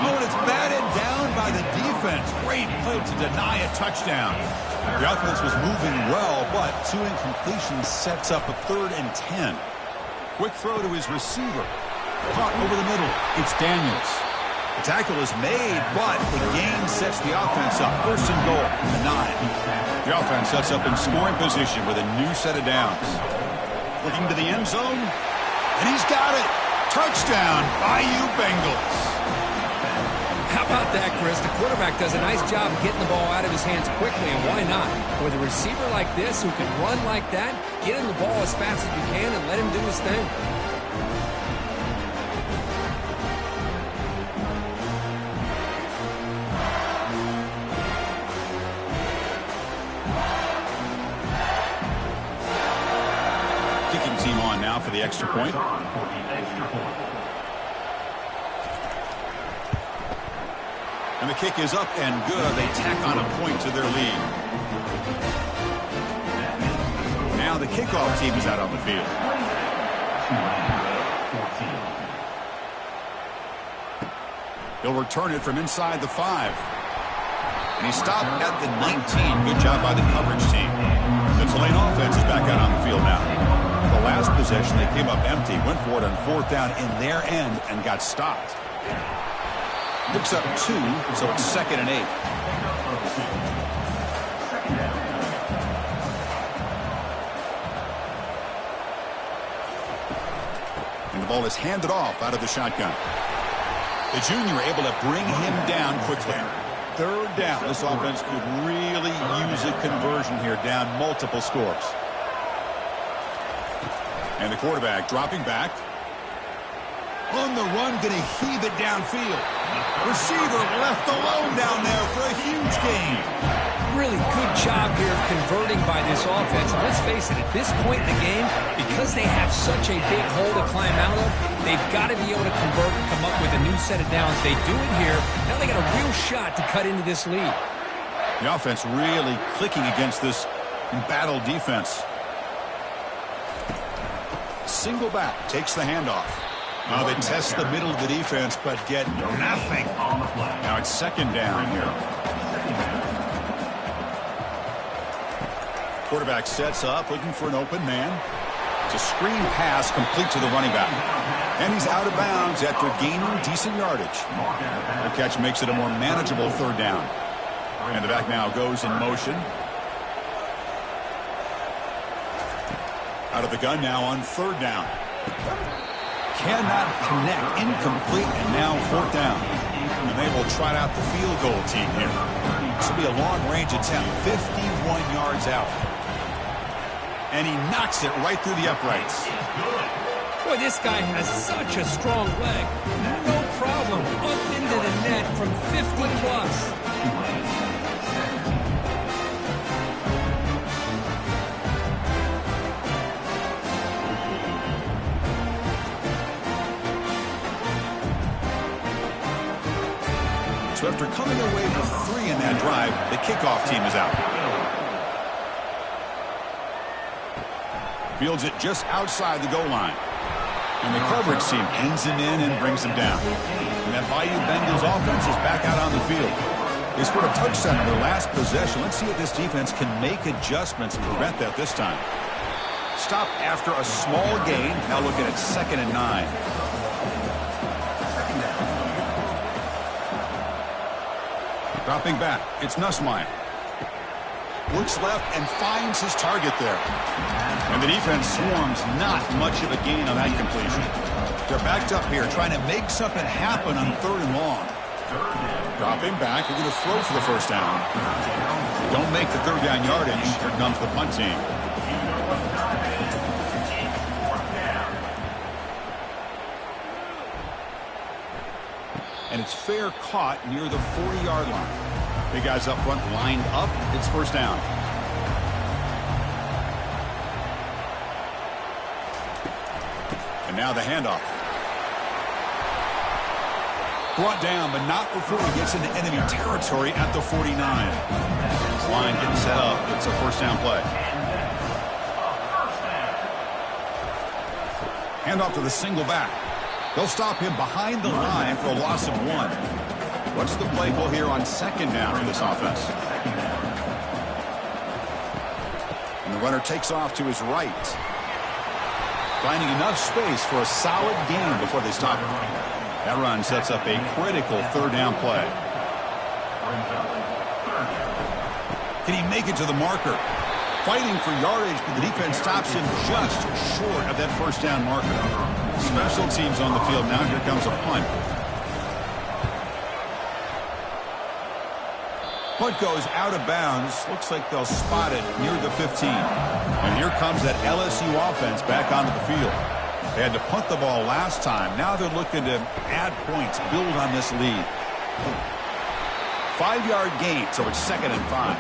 Oh, and it's batted down by the defense. Great play to deny a touchdown. The offense was moving well, but 2 incompletions sets up a third and 10. Quick throw to his receiver. Caught over the middle. It's Daniels. The tackle is made, but the gain sets the offense up. First and goal from the 9. The offense sets up in scoring position with a new set of downs. Looking to the end zone, and he's got it. Touchdown, Bayou Bengals. How about that, Chris? The quarterback does a nice job getting the ball out of his hands quickly, and why not? With a receiver like this who can run like that, get him the ball as fast as you can and let him do his thing. Kicking team on now for the extra point. And the kick is up and good. They tack on a point to their lead. Now the kickoff team is out on the field. He'll return it from inside the 5. And he stopped at the 19. Good job by the coverage team. The Tulane offense is back out on the field now. The last possession, they came up empty, went for it on 4th down in their end, and got stopped. Picks up 2, so it's 2nd and 8. And the ball is handed off out of the shotgun. The junior able to bring him down quickly. 3rd down. This offense could really use a conversion here, down multiple scores. And the quarterback dropping back. On the run, going to heave it downfield. Receiver left alone down there for a huge gain. Really good job here of converting by this offense. And let's face it, at this point in the game, because they have such a big hole to climb out of, they've got to be able to convert and come up with a new set of downs. They do it here. Now they got a real shot to cut into this lead. The offense really clicking against this embattled defense. Single back takes the handoff. Now they test the middle of the defense, but get nothing. Now it's 2nd down here. Quarterback sets up, looking for an open man. It's a screen pass complete to the running back. And he's out of bounds after gaining decent yardage. The catch makes it a more manageable 3rd down. And the back now goes in motion. Out of the gun now on 3rd down. Cannot connect, incomplete, and now 4th down. And they will trot out the field goal team here. This will be a long-range attempt, 51 yards out. And he knocks it right through the uprights. Boy, this guy has such a strong leg. No problem. Up into the net from 50 plus. So after coming away with 3 in that drive, the kickoff team is out. Fields it just outside the goal line. And the coverage team ends him in and brings him down. And that Bayou Bengals offense is back out on the field. They scored a touchdown in their last possession. Let's see if this defense can make adjustments and prevent that this time. Stop after a small gain. Now looking at 2nd and 9. Dropping back, it's Nussmeier. Looks left and finds his target there. And the defense swarms, not much of a gain on that completion. They're backed up here, trying to make something happen on 3rd and long. Dropping back, they're going to throw for the 1st down. Don't make the 3rd down yardage. Here comes the punt team. And it's fair caught near the 40-yard line. Big guys up front lined up. It's 1st down. And now the handoff. Brought down, but not before he gets into enemy territory at the 49. This line getting set up. It's a 1st down play. Handoff to the single back. They'll stop him behind the line for a loss of 1. What's the play call here on 2nd down for this offense? And the runner takes off to his right. Finding enough space for a solid gain before they stop him. That run sets up a critical 3rd down play. Can he make it to the marker? Fighting for yardage, but the defense stops him just short of that 1st down marker. Special teams on the field. Now here comes a punt. Punt goes out of bounds. Looks like they'll spot it near the 15. And here comes that LSU offense back onto the field. They had to punt the ball last time. Now they're looking to add points, build on this lead. 5-yard gain, so it's 2nd and 5.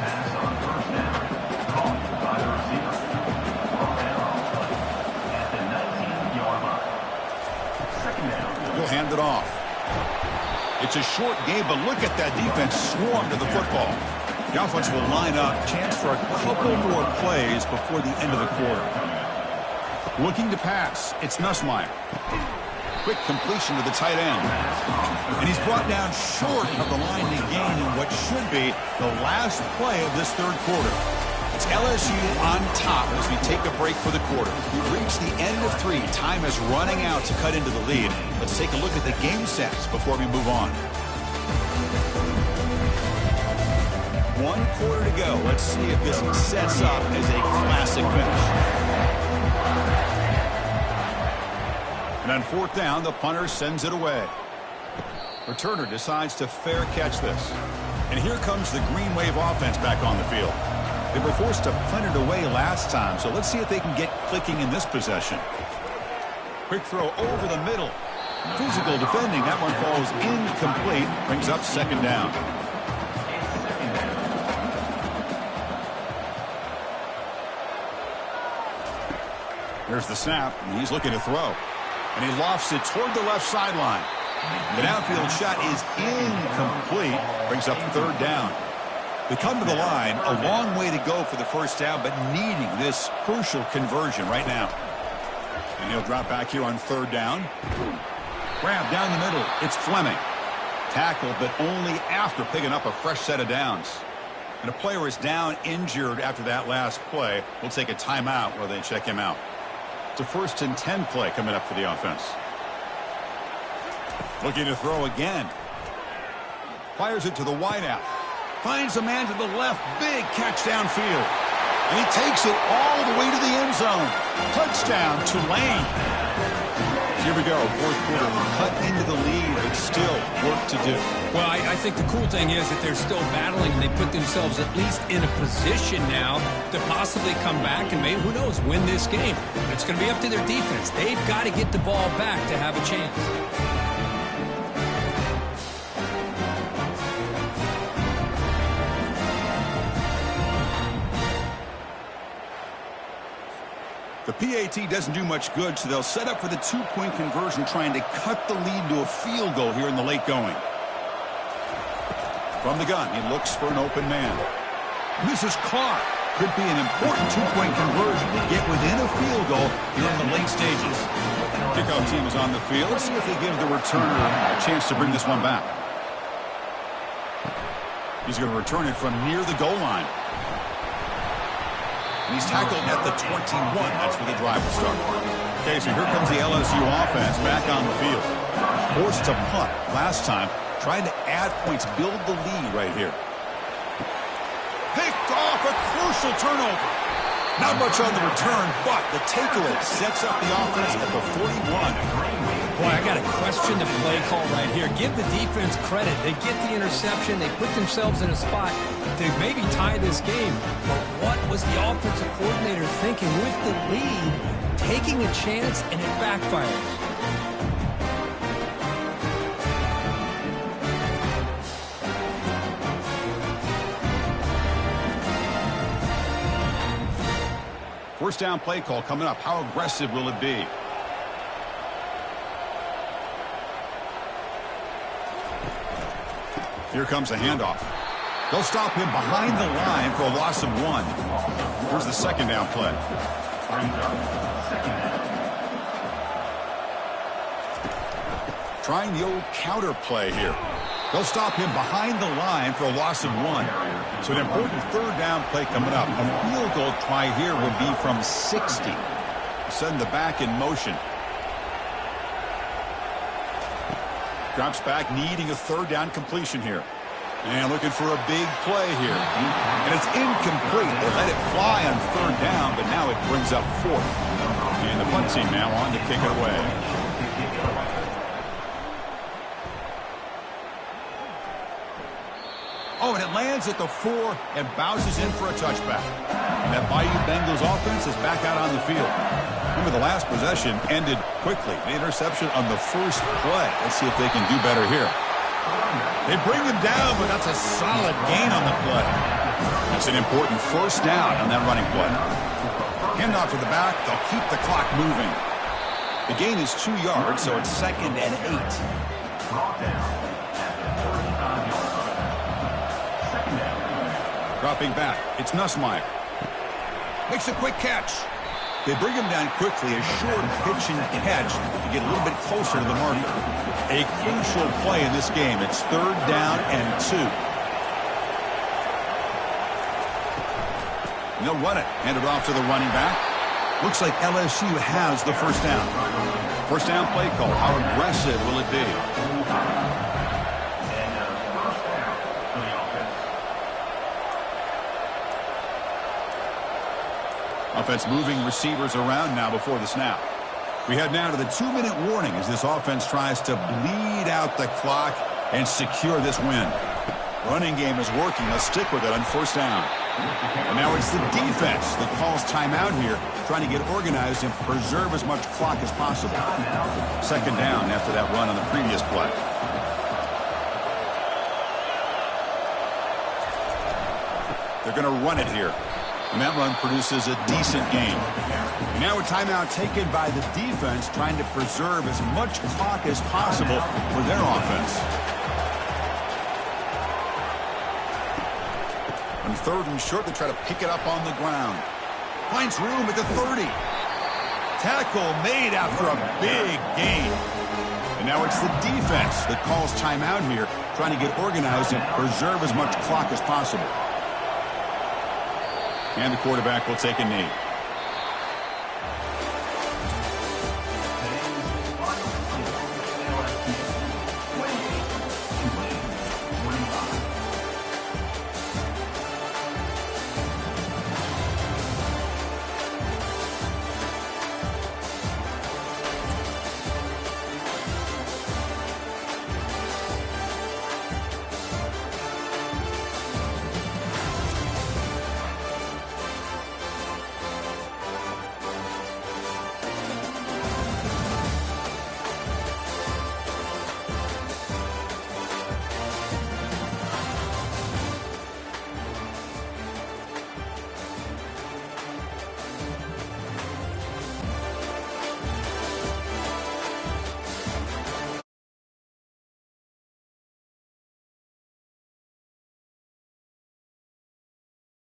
He'll hand it off. It's a short game, but look at that defense swarm to the football. The offense will line up. Chance for a couple more plays before the end of the quarter. Looking to pass. It's Nussmeier. Quick completion to the tight end. And he's brought down short of the line to gain in what should be the last play of this third quarter. It's LSU on top as we take a break for the quarter. We've reached the end of 3. Time is running out to cut into the lead. Let's take a look at the game sets before we move on. 1 quarter to go. Let's see if this sets up as a classic finish. And on 4th down, the punter sends it away. Returner decides to fair catch this. And here comes the Green Wave offense back on the field. They were forced to punt it away last time, so let's see if they can get clicking in this possession. Quick throw over the middle. Physical defending. That one falls incomplete. Brings up 2nd down. Here's the snap, and he's looking to throw. And he lofts it toward the left sideline. The downfield shot is incomplete. Brings up 3rd down. They come to the line, a long way to go for the 1st down, but needing this crucial conversion right now. And he'll drop back here on 3rd down. Grab down the middle. It's Fleming. Tackled, but only after picking up a fresh set of downs. And a player is down injured after that last play. We'll take a timeout while they check him out. It's a 1st and 10 play coming up for the offense. Looking to throw again. Fires it to the wideout. Finds a man to the left. Big catch downfield. And he takes it all the way to the end zone. Touchdown, Tulane. Here we go. 4th quarter. We're cut into the lead, but still work to do. Well, I think the cool thing is that they're still battling, and they put themselves at least in a position now to possibly come back and maybe, who knows, win this game. But it's going to be up to their defense. They've got to get the ball back to have a chance. The PAT doesn't do much good, so they'll set up for the 2-point conversion, trying to cut the lead to a field goal here in the late going. From the gun, he looks for an open man. Misses Clark. Could be an important 2-point conversion to get within a field goal here in the late stages. Kickoff team is on the field. Let's see if they give the returner a chance to bring this one back. He's going to return it from near the goal line. And he's tackled at the 21. That's where the drive will start. Okay, so here comes the LSU offense back on the field. Forced to punt last time. Trying to add points, build the lead right here. Picked off, a crucial turnover. Not much on the return, but the takeaway sets up the offense at the 41. Boy, I got to question the play call right here. Give the defense credit. They get the interception. They put themselves in a spot to maybe tie this game. But what was the offensive coordinator thinking with the lead, taking a chance, and it backfires? First down play call coming up. How aggressive will it be? Here comes a handoff. They'll stop him behind the line for a loss of 1. Here's the 2nd down play. Trying the old counter play here. They'll stop him behind the line for a loss of 1. So an important 3rd down play coming up. A field goal try here will be from 60. Send the back in motion. Drops back, needing a 3rd down completion here. And looking for a big play here. And it's incomplete. They let it fly on 3rd down, but now it brings up 4th. And the punt team now on to kick it away. Oh, and it lands at the 4 and bounces in for a touchback. And that Bayou Bengals offense is back out on the field. Remember, the last possession ended quickly. The interception on the first play. Let's see if they can do better here. They bring him down, but that's a solid gain on the play. That's an important 1st down on that running play. Handoff to the back. They'll keep the clock moving. The gain is 2 yards, so it's 2nd and 8. Dropping back, it's Nussmeier. Makes a quick catch. They bring him down quickly, a short pitch and catch to get a little bit closer to the marker. A crucial play in this game. It's 3rd down and 2. And they'll run it. Hand it off to the running back. Looks like LSU has the first down. First down play call. How aggressive will it be? Offense moving receivers around now before the snap. We head now to the 2-minute warning as this offense tries to bleed out the clock and secure this win. Running game is working. Let's stick with it on first down. And now it's the defense that calls timeout here, trying to get organized and preserve as much clock as possible. Second down after that run on the previous play. They're going to run it here. And that run produces a decent gain. And now a timeout taken by the defense, trying to preserve as much clock as possible for their offense. On 3rd and short, they try to pick it up on the ground. Finds room at the 30. Tackle made after a big gain. And now it's the defense that calls timeout here, trying to get organized and preserve as much clock as possible. And the quarterback will take a knee.